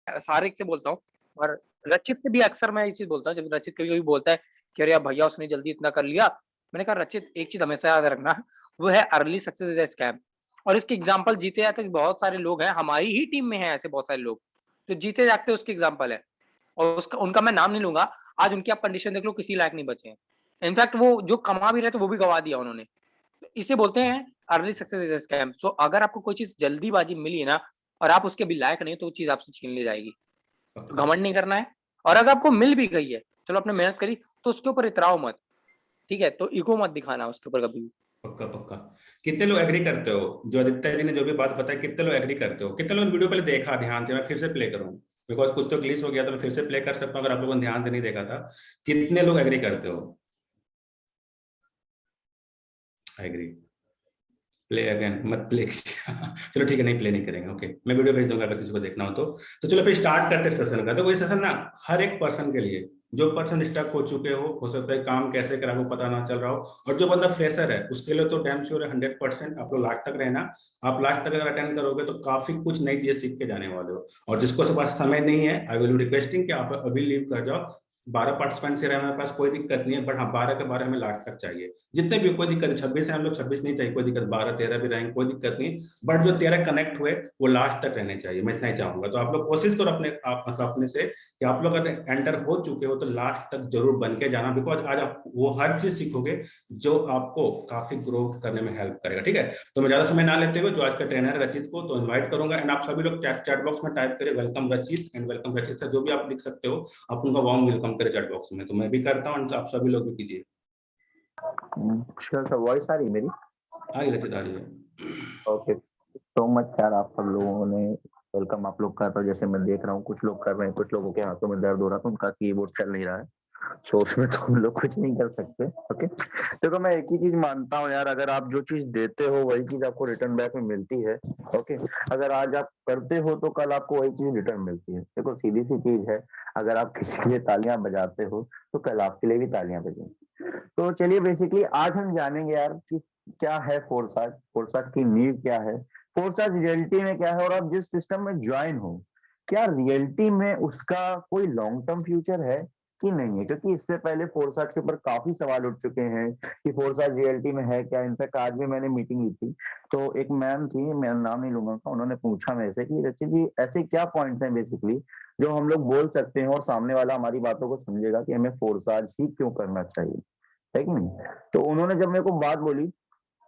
सारिक से बोलता हूँ और रचित से भी अक्सर मैं ये चीज़ बोलता हूँ, जब रचित कभी-कभी बोलता है कि अरे यार भैया उसने जल्दी इतना कर लिया। मैंने कहा रचित एक चीज़ हमेशा याद रखना, वो है early success is a scam और इसके एग्ज़ाम्पल जीते जागते बहुत सारे लोग हैं, हमारी ही टीम में हैं ऐसे बहुत सारे लोग, जो जीते जागते उसके एग्ज़ाम्पल है और उसका उनका मैं नाम नहीं लूँगा, आज उनकी आप कंडीशन देख लो किसी लायक नहीं बचे हैं। इनफैक्ट वो जो कमा भी रहे थे वो भी गँवा दिया उन्होंने। तो इसे बोलते हैं early success is a scam. So अगर आपको कोई चीज़ जल्दीबाज़ी मिली है ना और आप उसके भी लायक नहीं हो, तो वो चीज़ आपसे छीन ली जाएगी। तो पक्का घमंड नहीं करना है और अगर आपको मिल भी गई है, चलो आपने मेहनत करी, तो उसके ऊपर इतराओ मत, ठीक है? तो ईगो मत दिखाना उसके ऊपर कभी भी। पक्का पक्का। कितने लोग एग्री करते हो जो आदित्य जी ने जो भी बात बताई, कितने लोग एग्री करते हो? कितने लोग वीडियो पहले देखा ध्यान से? मैं फिर से प्ले करूँ बिकॉज कुछ तो ग्लिच हो गया, तो मैं फिर से प्ले कर सकता हूँ अगर आप लोगों ने ध्यान से नहीं देखा था। कितने लोग एग्री करते हो? एग्री। प्ले अगेन मत प्ले चलो ठीक है, नहीं प्ले नहीं करेंगे। ओके, मैं वीडियो भेज दूंगा अगर किसी को देखना हो तो चलो फिर स्टार्ट करते हैं सेशन का। तो कोई सेशन ना हर एक पर्सन के लिए, जो पर्सन स्टक हो चुके हो सकता है काम कैसे करा वो पता ना चल रहा हो, और जो बंदा फ्रेशर है उसके लिए तो डैम श्योर है 100% आप लोग लास्ट तक रहना। आप लास्ट तक अगर अटेंड करोगे तो काफी कुछ नई चीजें सीख के जाने वाले हो। और जिसको पास समय नहीं है, आई विल रिक्वेस्टिंग कि आप अभी लीव कर जाओ। 12 पार्टिसिपेंट से हमारे पास कोई दिक्कत नहीं है, बट हाँ 12 के 12 हमें लास्ट तक चाहिए। जितने भी कोई दिक्कत, 26 है हम लोग, 26 नहीं चाहिए कोई दिक्कत, 12 13 भी रहेंगे कोई दिक्कत नहीं। बट जो 13 कनेक्ट हुए वो लास्ट तक रहने चाहिए, मैं इतना ही चाहूंगा। तो आप लोग कोशिश करो अपने आप मतलब अपने से कि आप लोग अगर एंटर हो चुके हो तो लास्ट तक जरूर बन के जाना, बिकॉज आज आप वो हर चीज सीखोगे जो आपको काफी ग्रो करने में हेल्प करेगा। ठीक है, तो मैं ज्यादा समय ना लेते हुए जो आज का ट्रेनर है रचित को तो इन्वाइट करूंगा, एंड आप सभी लोग चैट बॉक्स में टाइप करें वेलकम रचित एंड वेलकम रचित सर, जो भी आप लिख सकते हो आप उनका वार्म वेलकम करें चैट बॉक्स में। तो मैं भी करता हूँ, आप सभी लोग भी कीजिए। श्योर सर, वॉइस आ रही है मेरी? आ रही रचित, आ रही है। ओके, सो मच यार, आप सब लोगों ने वेलकम आप लोग कर रहे हो। जैसे मैं देख रहा हूँ कुछ लोग कर रहे हैं, कुछ लोगों के हाथों में दर्द हो रहा था, उनका कीबोर्ड चल नहीं रहा है, सो उसमें तो हम लोग कुछ नहीं कर सकते। ओके, देखो मैं एक ही चीज मानता हूँ यार, अगर आप जो चीज देते हो वही चीज आपको रिटर्न बैक में मिलती है। ओके, अगर आज आप करते हो तो कल आपको वही चीज रिटर्न मिलती है। देखो सीधी सी चीज है, अगर आप किसी के लिए तालियां बजाते हो तो कल आपके लिए भी तालियां बजेंगी। तो चलिए बेसिकली आज हम जानेंगे यार कि क्या है फोर्साज, फोर्साज की नीड क्या है, फोर्साज रियलिटी में क्या है, और आप जिस सिस्टम में ज्वाइन हो क्या रियलिटी में उसका कोई लॉन्ग टर्म फ्यूचर है कि नहीं है। क्योंकि इससे पहले फोर्साज के ऊपर काफी सवाल उठ चुके हैं कि फोर्साज रियलिटी में है क्या। इनफैक्ट आज भी मैंने मीटिंग ली थी तो एक मैम थी, मैं नाम नहीं लूंगा उनका, उन्होंने पूछा मेरे से कि रचित जी ऐसे क्या पॉइंट्स हैं बेसिकली जो हम लोग बोल सकते हैं और सामने वाला हमारी बातों को समझेगा कि हमें फोर्साज ही क्यों करना चाहिए, है कि नहीं। तो उन्होंने जब मेरे को बात बोली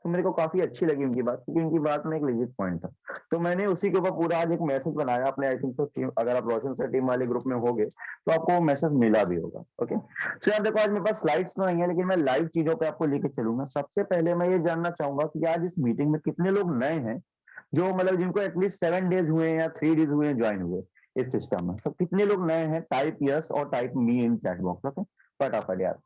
तो मेरे को काफी अच्छी लगी उनकी बात, क्योंकि उनकी बात में एक लेजिट पॉइंट था। तो मैंने उसी के ऊपर पूरा आज एक मैसेज बनाया अपने, आई थिंक सो टीम, अगर आप रोशन सर टीम वाले ग्रुप में होगे तो आपको वो मैसेज मिला भी होगा। ओके, सो यार देखो आज मेरे पास स्लाइड्स तो नहीं है लेकिन मैं लाइव चीजों पे आपको लेके चलूंगा। सबसे पहले मैं ये जानना चाहूंगा कि आज इस मीटिंग में कितने लोग नए हैं, जो मतलब जिनको एटलीस्ट 7 डेज हुए हैं या 3 डेज हुए हैं ज्वाइन हुए इस सिस्टम में। तो कितने लोग नए हैं, टाइप यस और टाइप मी इन चैट बॉक्स। ओके, फटाफट यार।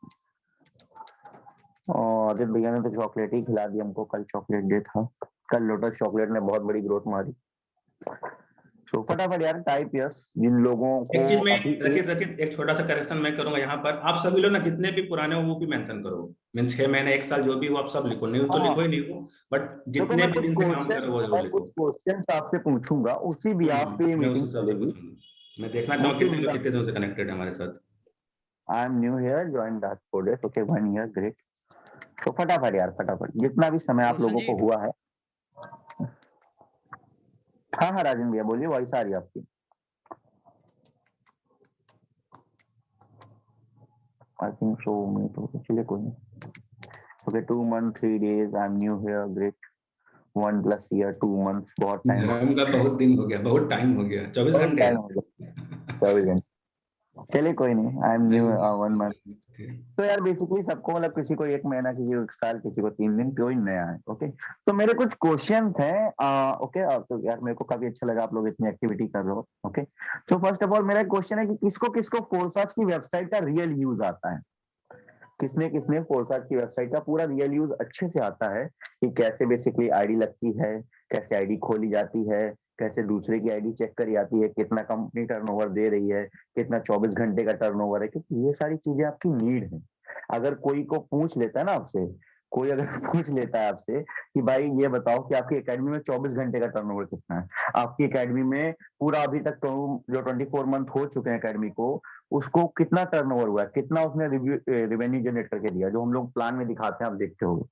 और आदित्य भैया ने तो चॉकलेट ही खिला दी हमको, कल चॉकलेट डे था, कल लोटस चॉकलेट ने बहुत बड़ी ग्रोथ मारी। तो फटाफट यार टाइप यस जिन लोगों एक चीज को में अभी रचित रचित एक छोटा सा करेक्शन मैं करूंगा यहाँ पर, आप सभी लोग ना जितने भी पुराने हो वो भी मेंशन करो। मीन 6 महीने 1 साल जो भी हो आप सब लिखो, न्यू तो लिखो हाँ, ही नहीं हो, बट देखो जितने भी दिन से काम कर रहे हो वो मैं जरूर कुछ लिखो। क्वेश्चन आपसे पूछूंगा, उसी भी आप पे मैं उस मीटिंग हिसाब से चलेगी। पूछूंगा। मैं देखना चाहूंगा उसी कितने लोग भी कितने दिनों से कनेक्टेड है हमारे साथ। I am new here, join that 4 days, okay 1 year, great. तो फटाफट यार फटाफट जितना भी समय आप रोशन लोगों जी, को हुआ है। हाँ हाँ राजन भैया बोलिए, वॉइस आ रही है आपकी। आई थिंक सो मैं तो चलिए कोई नहीं। Okay 2 months 3 days, I am new here, great. 1+ year 2 months, बहुत टाइम हो धर्म का बहुत दिन हो गया, बहुत टाइम हो गया, 24 बहुत घंटे टाइम हो गया, 24 घंटे। चलिए कोई नहीं, आई एम न्यू 1 month। तो यार बेसिकली सबको मतलब किसी को 1 महीना, किसी को 1 साल, किसी को 3 दिन, कोई नया है। ओके, तो मेरे कुछ क्वेश्चंस हैं। ओके, तो यार मेरे को काफी अच्छा लगा आप लोग इतनी एक्टिविटी कर रहे हो। ओके, तो फर्स्ट ऑफ ऑल मेरा एक क्वेश्चन है कि किसको किसको फोरसाज की वेबसाइट का रियल यूज आता है। किसने किसने फोरसाज की वेबसाइट का पूरा रियल यूज अच्छे से आता है कि कैसे बेसिकली आईडी लगती है, कैसे आईडी खोली जाती है, कैसे दूसरे की आईडी चेक करी जाती है, कितना कंपनी टर्नओवर दे रही है, कितना 24 घंटे का टर्नओवर है, क्योंकि ये सारी चीजें आपकी नीड है। अगर कोई को पूछ लेता है ना आपसे, कोई अगर पूछ लेता है आपसे कि भाई ये बताओ कि आपकी एकेडमी में 24 घंटे का टर्नओवर कितना है, आपकी एकेडमी में पूरा अभी तक तो जो 24 मंथ हो चुके हैं एकेडमी को, उसको कितना टर्नओवर हुआ है, कितना उसने रेवेन्यू जनरेट करके दिया, जो हम लोग प्लान में दिखाते हैं, आप देखते हो।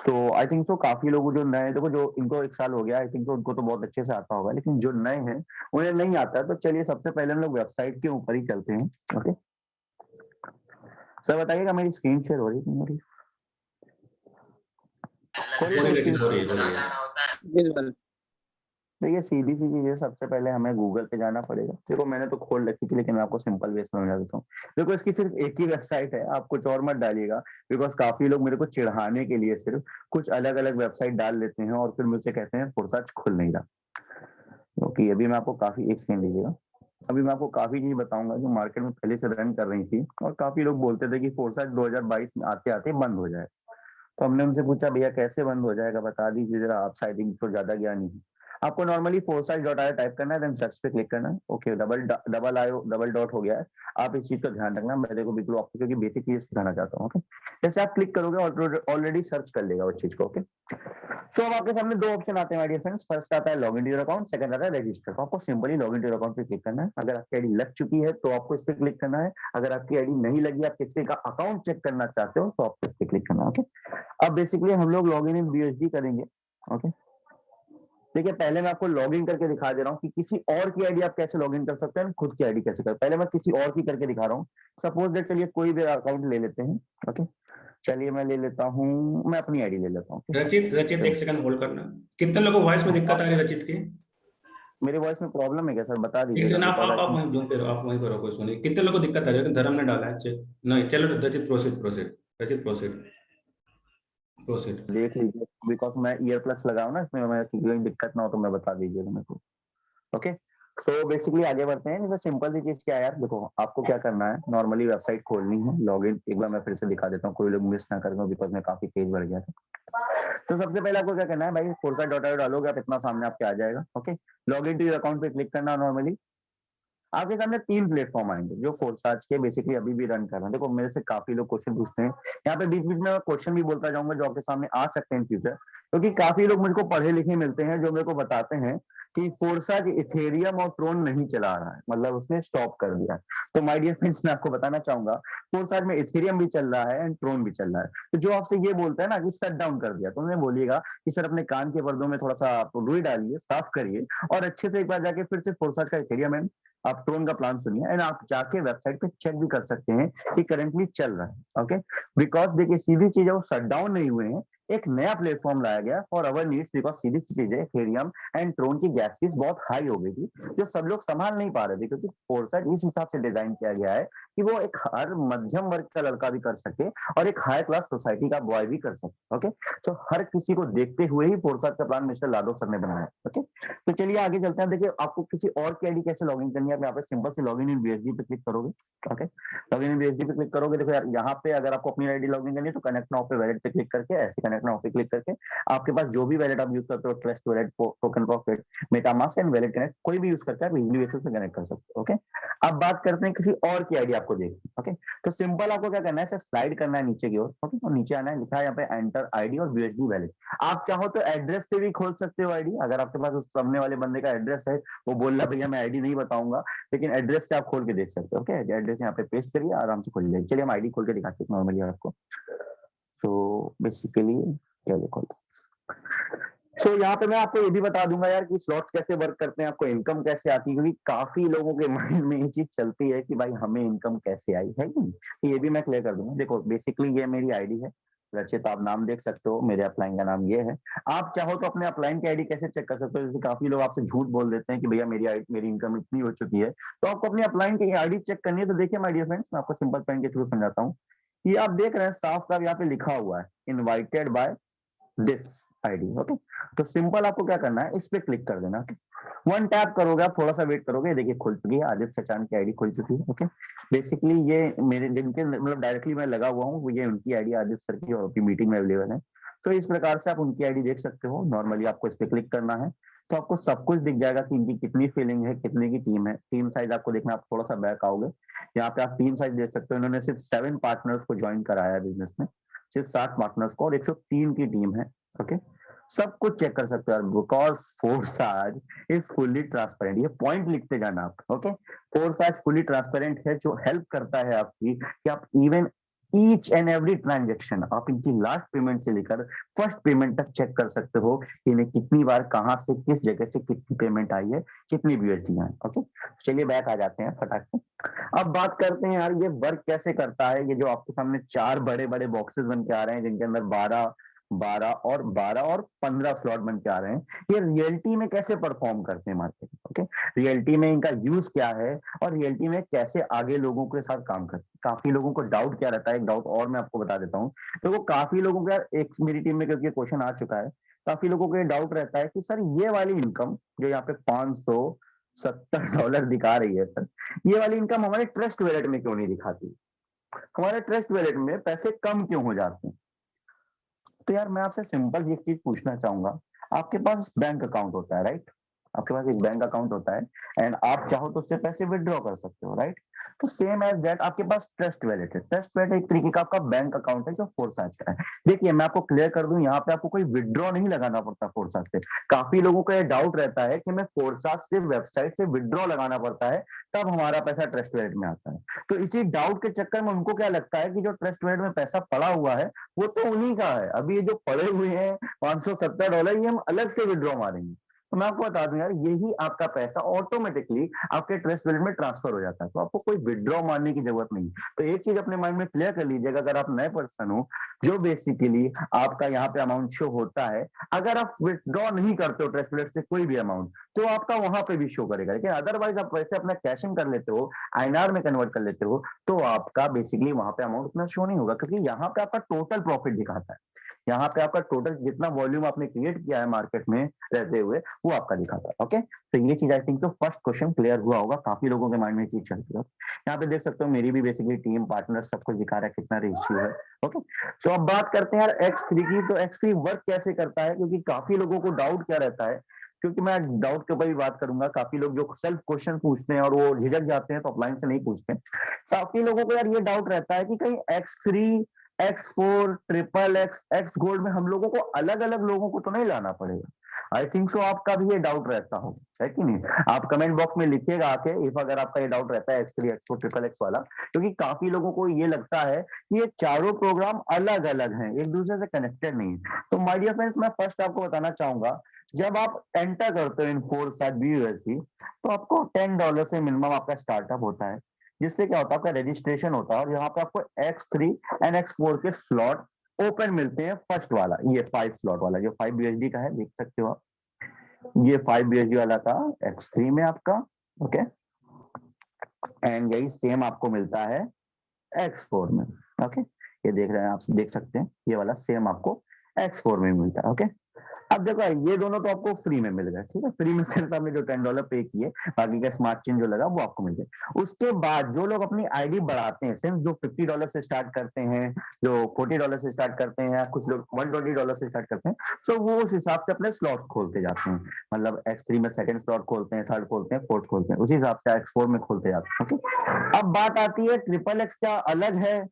तो आई थिंक सो काफी लोग जो नए, देखो जो इनको 1 साल हो गया, आई थिंक सो उनको तो बहुत अच्छे से आता होगा, लेकिन जो नए हैं उन्हें नहीं आता है। तो चलिए सबसे पहले हम लोग वेबसाइट के ऊपर ही चलते हैं। ओके सर, बताइएगा मेरी स्क्रीन शेयर हो रही है कि नहीं हो रही? हो रही है, हो रही है। बिल्कुल। देखिए सीधी सी चीज है, सबसे पहले हमें गूगल पे जाना पड़ेगा। देखो मैंने तो खोल रखी थी, लेकिन मैं आपको सिंपल वे समझा देता हूँ। देखो इसकी सिर्फ एक ही वेबसाइट है, आप कुछ और मत डालिएगा, बिकॉज काफी लोग मेरे को चिढ़ाने के लिए सिर्फ कुछ अलग अलग वेबसाइट डाल लेते हैं और फिर मुझसे कहते हैं फोरसाज खुल नहीं रहा। क्योंकि अभी मैं आपको काफी, एक सेकंड लीजिएगा, अभी मैं आपको काफी चीज बताऊंगा जो मार्केट में पहले से रन कर रही थी, और काफी लोग बोलते थे कि फोरसाज 2022 में आते आते बंद हो जाए। तो हमने उनसे पूछा भैया कैसे बंद हो जाएगा, बता दीजिए जरा, आप शायद इनको ज्यादा ज्ञानी है। आपको नॉर्मली foresight.io टाइप करना है, देन सर्च पे क्लिक करना है। ओके, डबल आयो डबल डॉट हो गया है। आप इस चीज का ध्यान रखना, मैं देखो बिल्कुल आपको क्योंकि बेसिक चीज सिखाना चाहता हूँ। ओके, जैसे आप क्लिक करोगे ऑलरेडी सर्च कर लेगा उस चीज को। ओके, सो अब आपके सामने 2 ऑप्शन आते हैं माय डियर फ्रेंड्स। फर्स्ट आता है log in to your account, second आता है रजिस्टर। तो आपको simply log in to your account पे क्लिक करना है। अगर आपकी आईडी लग चुकी है तो आपको इस पे क्लिक करना है, अगर आपकी आईडी नहीं लगी, आप किसी का अकाउंट चेक करना चाहते हो तो आपको इस पे क्लिक करना है। ओके, अब बेसिकली हम लोग लॉगिन इन बीएसडी करेंगे। ओके, देखिए पहले मैं आपको लॉगिन करके दिखा दे रहा हूँ कि किसी और की आईडी आप कैसे लॉगिन कर सकते हैं, खुद की आईडी कैसे कर। पहले मैं किसी और की करके दिखा रहा हूँ। सपोज दैट, चलिए कोई भी अकाउंट ले लेते हैं। ओके, चलिए मैं ले लेता हूँ, मैं अपनी आईडी ले लेता हूँ। रचित रचित एक सेकंड होल्ड करना। कितने लोगों को वॉइस में दिक्कत आ रही है रचित की? मेरे वॉइस में प्रॉब्लम है क्या सर, बता एक दीजिएगा। सेकंड, बिकॉज आप आई थिंक वहीं जूम पे रहो, आप वहीं पर रहो, कोई सुनिए। कितने लोगों को दिक्कत आ रही है? धर्म ने डाला है चेक नहीं। चलो रचित प्रोसीड प्रोसीड, रचित प्रोसीड प्रोसीड। देख लीजिए, बिकॉज मैं ईयर प्लग्स लगाऊं ना इसमें, मैं कोई दिक्कत ना हो तो मैं बता दीजिएगा मेरे को। ओके, सो बेसिकली आगे बढ़ते हैं। जैसे सिंपल सी चीज क्या है यार, देखो आपको क्या करना है, नॉर्मली वेबसाइट खोलनी है, लॉगिन एक बार मैं फिर से दिखा देता हूँ, कोई लोग मिस ना कर, बिकॉज मैं काफी तेज बढ़ गया था। तो सबसे पहले आपको क्या करना है भाई, foresight.io डालोगे आप, इतना सामने आपके आ जाएगा। Okay, login to your account पे क्लिक करना। नॉर्मली आपके सामने 3 प्लेटफॉर्म आएंगे जो फोरसाज के बेसिकली अभी भी रन कर रहे हैं। देखो मेरे से काफी लोग क्वेश्चन पूछते हैं, यहाँ पे बीच बीच में क्वेश्चन भी बोलता जाऊंगा जो आपके सामने आ सकते हैं इन फ्यूचर, क्योंकि काफी लोग मुझको पढ़े लिखे मिलते हैं जो मेरे को बताते हैं कि फोरसाज इथेरियम और ट्रोन नहीं चला रहा है, मतलब उसने स्टॉप कर दिया। तो माय डियर फ्रेंड्स, मैं आपको बताना चाहूंगा फोरसाज में इथेरियम भी चल रहा है एंड ट्रोन भी चल रहा है। तो जो आपसे ये बोलता है ना कि शट डाउन कर दिया, तो उन्हें बोलिएगा कि सर अपने कान के पर्दों में थोड़ा सा आप रुई डालिए, साफ करिए, और अच्छे से एक बार जाके फिर से फोरसाज का इथेरियम एंड आप ट्रोन का प्लान सुनिए, एंड आप जाके वेबसाइट पे चेक भी कर सकते हैं कि करंटली चल रहा है। ओके, बिकॉज देखिए सीधी चीज है, वो शट डाउन नहीं हुए हैं, एक नया प्लेटफॉर्म लाया गया फॉर अवर नीड्स, बिकॉज सीधी सी चीज है, इथेरियम एंड ट्रोन की गैस फीस बहुत हाई हो गई थी, जो सब लोग संभाल नहीं पा रहे थे, क्योंकि फोरसाइट इस हिसाब से डिजाइन किया गया है कि वो एक हर मध्यम वर्ग का लड़का भी कर सके और एक हाई क्लास सोसाइटी का बॉय भी कर सके। ओके, तो हर किसी को देखते हुए ही फोरसाइट का प्लान मिस्टर लाडो सर ने बनाया। ओके, तो चलिए आगे चलते हैं। देखिए आपको किसी और की आईडी कैसे लॉगिन करनी है, आप यहाँ पे सिंपल से लॉगिन इन बीएसडी पे क्लिक करोगे। ओके, लॉगिन इन बीएसडी पे क्लिक करोगे, देखो यार यहाँ पे अगर आपको अपनी आईडी लॉगिन करनी है तो कनेक्ट नाउ पे वैलेट पे क्लिक करके, ऐसे कनेक्ट नाउ पे क्लिक करके आपके पास जो भी वैलेट आप यूज करते हो, trust wallet, token profit, MetaMask and wallet connect, कोई भी यूज करके आप इजीली बेसिस पे कनेक्ट कर सकते हो। ओके, अब बात करते हैं किसी और की आईडी आपको देखनी। ओके, तो सिंपल आपको क्या करना है, सिर्फ स्लाइड करना है नीचे की ओर। ओके, और नीचे आना है, लिखा है यहाँ पे एंटर आईडी और यूएसडी वैलेट। आप चाहो तो एड्रेस से भी खोल सकते हो आईडी, अगर आपके पास उस सामने वाले बंदे का एड्रेस है, वो बोल रहा भैया मैं आईडी नहीं बताऊंगा, लेकिन एड्रेस से आप खोल के देख सकते हो। ओके, एड्रेस यहाँ पे पेस्ट करिए, आराम से खोल जाएगी। चलिए हम आईडी खोल के दिखाते हैं नॉर्मली आपको। तो बेसिकली क्या देखो, सो यहाँ पे मैं आपको ये भी बता दूंगा यार कि स्लॉट्स कैसे वर्क करते हैं, आपको इनकम कैसे आती है, क्योंकि काफी लोगों के माइंड में ये चीज चलती है कि भाई हमें इनकम कैसे आई है कि नहीं, तो ये भी मैं क्लियर कर दूंगा। देखो बेसिकली ये मेरी आईडी है, रचित आप नाम देख सकते हो, मेरे अपलाइन का नाम ये है। आप चाहो तो अपने अपलाइन की आईडी कैसे चेक कर सकते हो, जैसे काफी लोग आपसे झूठ बोल देते हैं कि भैया मेरी इनकम इतनी हो चुकी है, तो आपको अपनी अपलाइन की आईडी चेक करनी है। तो देखिए माय डियर फ्रेंड्स, मैं आपको सिंपल पेन के थ्रू समझाता हूँ। ये आप देख रहे हैं साफ साफ यहाँ पे लिखा हुआ है invited by this ID. Okay, तो सिंपल आपको क्या करना है, इस पे क्लिक कर देना। वन टैप करोगे, आप थोड़ा सा वेट करोगे, देखिए खुल चुकी है, आदित्य सचान की आईडी खुल चुकी है। ओके, बेसिकली ये मेरे जिनके मतलब डायरेक्टली मैं लगा हुआ हूँ, ये उनकी आईडी आदित्य सर की, और अभी मीटिंग में अवेलेबल है। तो इस प्रकार से आप उनकी आईडी देख सकते हो। नॉर्मली आपको इस पे क्लिक करना है तो आपको सब कुछ दिख जाएगा कि इनकी कितनी फीलिंग है, कितने की टीम है। टीम साइज आपको देखना, आप थोड़ा सा बैक आओगे, यहाँ पे आप टीम साइज देख सकते हो। इन्होंने सिर्फ 7 पार्टनर्स को ज्वाइन कराया है बिजनेस में। सिर्फ 60 पार्टनर्स को और 103 की टीम है। ओके, सब कुछ चेक कर सकते हो यार, because Forsage is fully transparent. ये पॉइंट लिखते जाना आप। ओके, फोर्साज फुल्ली ट्रांसपेरेंट है, जो हेल्प करता है आपकी कि आप even each and every transaction आप इनकी लास्ट पेमेंट से लेकर फर्स्ट पेमेंट तक चेक कर सकते हो कि इन्हें कितनी बार कहां से किस जगह से कितनी पेमेंट आई है, कितनी यूएसडी आई। ओके, चलिए बैक आ जाते हैं फटाक से। अब बात करते हैं यार ये वर्क कैसे करता है। ये जो आपके सामने 4 बड़े बड़े बॉक्सेस बन के आ रहे हैं, जिनके अंदर 12 12 और 12 और 15 स्लॉट बन के आ रहे हैं, ये रियलिटी में कैसे परफॉर्म करते हैं मार्केट में। ओके, रियलिटी में इनका यूज क्या है और रियलिटी में कैसे आगे लोगों के साथ काम करते हैं। काफी लोगों को डाउट क्या रहता है, एक डाउट और मैं आपको बता देता हूँ। तो वो काफी लोगों का, एक मेरी टीम में क्योंकि क्वेश्चन आ चुका है, काफी लोगों को ये डाउट रहता है कि सर ये वाली इनकम जो यहाँ पे $570 दिखा रही है सर, ये वाली इनकम हमारे ट्रस्ट वॉलेट में क्यों नहीं दिखाती, हमारे ट्रस्ट वॉलेट में पैसे कम क्यों हो जाते हैं। तो यार मैं आपसे सिंपल एक चीज पूछना चाहूंगा, आपके पास बैंक अकाउंट होता है राइट, आपके पास एक बैंक अकाउंट होता है एंड आप चाहो तो उससे पैसे विड्रॉ कर सकते हो राइट। तो सेम एज दैट आपके पास ट्रस्ट वैलेट है। ट्रस्ट वैलेट एक तरीके का आपका बैंक अकाउंट है जो फोर्साज का है। देखिए मैं आपको क्लियर कर दूं, यहाँ पे आपको कोई विड्रॉ नहीं लगाना पड़ता फोर्साज से। काफी लोगों को यह डाउट रहता है कि मैं फोर्साज से वेबसाइट से विड्रॉ लगाना पड़ता है तब हमारा पैसा ट्रस्ट वैलेट में आता है। तो इसी डाउट के चक्कर में उनको क्या लगता है कि जो ट्रस्ट वैलेट में पैसा पड़ा हुआ है वो तो उन्हीं का है, अभी ये जो पड़े हुए हैं $570 ये हम अलग से विड्रॉ मारेंगे। तो मैं आपको बता दूं यार, यही आपका पैसा ऑटोमेटिकली आपके ट्रस्ट वैलेट में ट्रांसफर हो जाता है, तो आपको कोई विड्रॉ मारने की जरूरत नहीं। तो एक चीज अपने माइंड में क्लियर कर लीजिएगा, अगर आप नए पर्सन हो, जो बेसिकली आपका यहाँ पे अमाउंट शो होता है, अगर आप विड्रॉ नहीं करते हो ट्रस्ट वैलेट से कोई भी अमाउंट, तो आपका वहां पे भी शो करेगा। लेकिन अदरवाइज आप वैसे अपना कैशिंग कर लेते हो, आईएनआर में कन्वर्ट कर लेते हो, तो आपका बेसिकली वहां पे अमाउंट उतना शो नहीं होगा, क्योंकि यहाँ पे आपका टोटल प्रॉफिट दिखाता है। यहाँ पे आपका टोटल जितना वॉल्यूम आपने क्रिएट किया है मार्केट में रहते हुए, वो आपका दिखाता है। ओके, तो ये चीज आई थिंक तो फर्स्ट क्वेश्चन क्लियर हुआ होगा, काफी लोगों के माइंड में चीज चलती है। यहाँ पे देख सकते हो मेरी भी बेसिकली टीम पार्टनर सब कुछ दिखा रहा है कितना रेशियो है। ओके, तो अब बात करते हैं यार X3 की। तो X3 वर्क कैसे करता है, क्योंकि काफी लोगों को डाउट क्या रहता है, क्योंकि मैं डाउट के ऊपर भी बात करूंगा। काफी लोग जो सेल्फ क्वेश्चन पूछते हैं और वो झिझक जाते हैं तो ऑफलाइन से नहीं पूछते। काफी लोगों को यार ये डाउट रहता है कि कहीं X3 X4 triple x x gold में हम लोगों को अलग अलग लोगों को तो नहीं लाना पड़ेगा। आई थिंक सो आपका भी ये डाउट रहता हो, है कि नहीं। आप कमेंट बॉक्स में लिखिएगा आके इफ अगर आपका ये डाउट रहता है X3 X4 ट्रिपल एक्स वाला, क्योंकि काफी लोगों को ये लगता है कि ये चारों प्रोग्राम अलग अलग हैं, एक दूसरे से कनेक्टेड नहीं है। तो माय डियर फ्रेंड्स, मैं फर्स्ट आपको बताना चाहूंगा, जब आप एंटर करते हो इन $4 तो आपको $10 से मिनिमम आपका स्टार्टअप होता है, जिससे क्या होता है आपका रजिस्ट्रेशन होता है और यहाँ पे आपको X3 एंड X4 के स्लॉट ओपन मिलते हैं। फर्स्ट वाला ये 5 स्लॉट वाला जो 5 USD का है, देख सकते हो आप, ये 5 USD वाला था X3 में आपका। ओके, एंड यही सेम आपको मिलता है X4 में। ओके, ये देख रहे हैं आप, देख सकते हैं ये वाला सेम आपको X4 में मिलता है। ओके, अब देखो ये दोनों तो आपको फ्री में मिल गए, ठीक है, फ्री में सिर्फ आपने जो $10 पे किए, बाकी का स्मार्ट चेन जो लगा वो आपको मिल गया। उसके बाद जो लोग अपनी आईडी बढ़ाते हैं, सिर्फ जो $50 से स्टार्ट करते हैं, जो $40 से स्टार्ट करते हैं, कुछ लोग $120 से स्टार्ट करते हैं, तो वो उस हिसाब से अपने स्लॉट खोलते जाते हैं। मतलब X3 में सेकंड स्लॉट खोलते हैं, थर्ड खोलते हैं, फोर्थ खोलते हैं, उसी हिसाब से X4 में खोलते जाते हैं। ओके, अब बात आती है ट्रिपल एक्स क्या अलग है,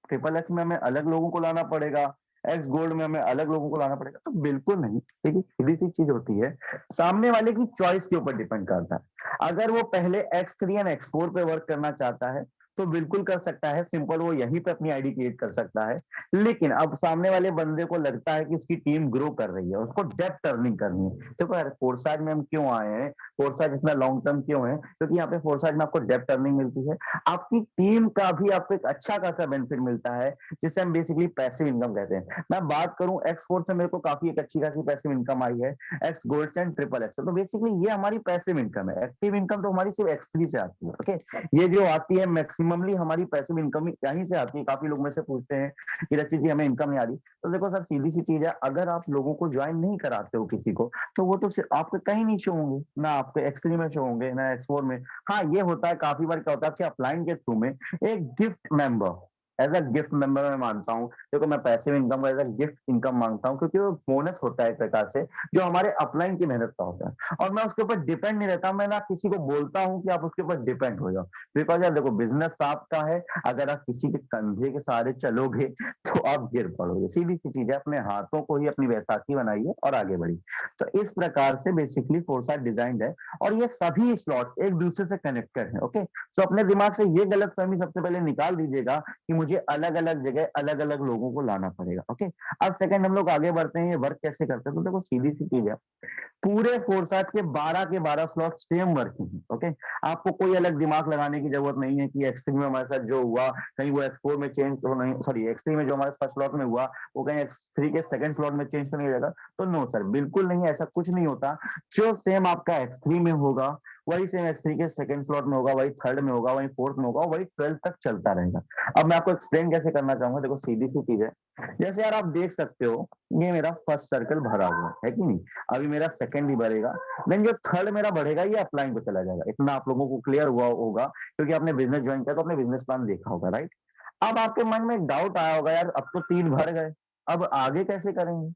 ट्रिपल एक्स में हमें अलग लोगों को लाना पड़ेगा, एक्स गोल्ड में हमें अलग लोगों को लाना पड़ेगा, तो बिल्कुल नहीं। देखिए सीधी सी चीज होती है, सामने वाले की चॉइस के ऊपर डिपेंड करता है। अगर वो पहले X3 एंड X4 पे वर्क करना चाहता है तो बिल्कुल कर सकता है, सिंपल वो यहीं पे अपनी आईडी क्रिएट कर सकता है। लेकिन अब सामने वाले बंदे को लगता है कि उसकी टीम ग्रो कर रही है, उसको डेप्थ अर्निंग करनी है, तो यार फोर्साज में हम क्यों आए हैं, फोर्साज इतना लॉन्ग टर्म क्यों है, क्योंकि यहाँ पे फोर्साज में आपको डेप्थ अर्निंग मिलती है, आपकी टीम का भी आपको एक अच्छा खासा बेनिफिट मिलता है, जिसे हम बेसिकली पैसिव इनकम कहते हैं। मैं बात करूं X4 से मेरे को काफी एक अच्छी खासी पैसिव इनकम आई है, एक्स गोल्ड से एंड ट्रिपल एक्स। तो बेसिकली ये हमारी पैसिव इनकम है। एक्टिव इनकम तो हमारी सिर्फ X3 से आती है। ओके, ये जो आती है मैक्सिममली हमारी पैसिव इनकम यहीं से आती है। काफी लोग में से पूछते हैं कि रचित जी हमें इनकम नहीं आ रही, तो देखो सर सीधी सी चीज है, अगर आप लोगों को ज्वाइन नहीं कराते हो किसी को, तो वो तो आपके कहीं नहीं शो होंगे, ना आपके X3 में शो होंगे ना X4 में। हाँ ये होता है काफी बार, क्या होता है कि अपलाइन के थ्रू में एक gift member as a gift member मैं मानता हूँ, देखो मैं passive income as a gift income मांगता हूँ, क्योंकि वो बोनस होता है एक प्रकार से जो हमारे अपलाइन की मेहनत का होता है, और मैं उसके ऊपर डिपेंड नहीं रहता। मैं ना किसी को बोलता हूँ कि आप उसके ऊपर डिपेंड हो जाओ, बिकॉज यार देखो बिजनेस आपका है, अगर आप किसी के कंधे के सहारे चलोगे तो आप गिर पड़ोगे, सीधी सी चीज है। अपने हाथों को ही अपनी बैसाखी बनाइए और आगे बढ़िए। तो इस प्रकार से बेसिकली फोरसाइट डिजाइन है, और ये सभी स्लॉट एक दूसरे से कनेक्टेड है। ओके, सो अपने दिमाग से ये गलतफहमी सबसे पहले निकाल दीजिएगा कि मुझे अलग अलग जगह अलग अलग लोगों को लाना पड़ेगा। ओके, अब सेकंड हम लोग आगे बढ़ते हैं, ये वर्क कैसे करते हैं। तो देखो सीधी सी चीज है, पूरे फोरसाइट के 12 स्लॉट सेम वर्किंग है। ओके, आपको कोई अलग दिमाग लगाने की जरूरत नहीं है कि एक्स3 में हमारे साथ जो हुआ कहीं वो एक्स4 में चेंज तो नहीं, सॉरी एक्स3 में जो हमारे फर्स्ट स्लॉट में हुआ वो कहीं एक्स3 के सेकंड स्लॉट में चेंज तो नहीं हो जाएगा। तो नो सर, बिल्कुल नहीं, ऐसा कुछ नहीं होता। जो सेम आपका एक्स3 में होगा वही सेम एक्स3 के सेकंड स्लॉट में होगा, वही थर्ड में होगा, वही फोर्थ में होगा, वही 12 तक चलता रहेगा। अब मैं आपको एक्सप्लेन कैसे करना चाहूंगा, देखो सीधी सी चीज है, जैसे यार आप देख सकते हो ये मेरा फर्स्ट सर्कल भरा हुआ है कि नहीं, अभी मेरा सेकंड भी भरेगा, देन जो थर्ड मेरा बढ़ेगा ये अपलाइन को चला जाएगा। इतना आप लोगों को क्लियर हुआ होगा, क्योंकि आपने बिजनेस ज्वाइन किया तो आपने बिजनेस प्लान देखा होगा, राइट। अब आपके मन में एक डाउट आया होगा, यार अब तो 3 भर गए, अब आगे कैसे करेंगे,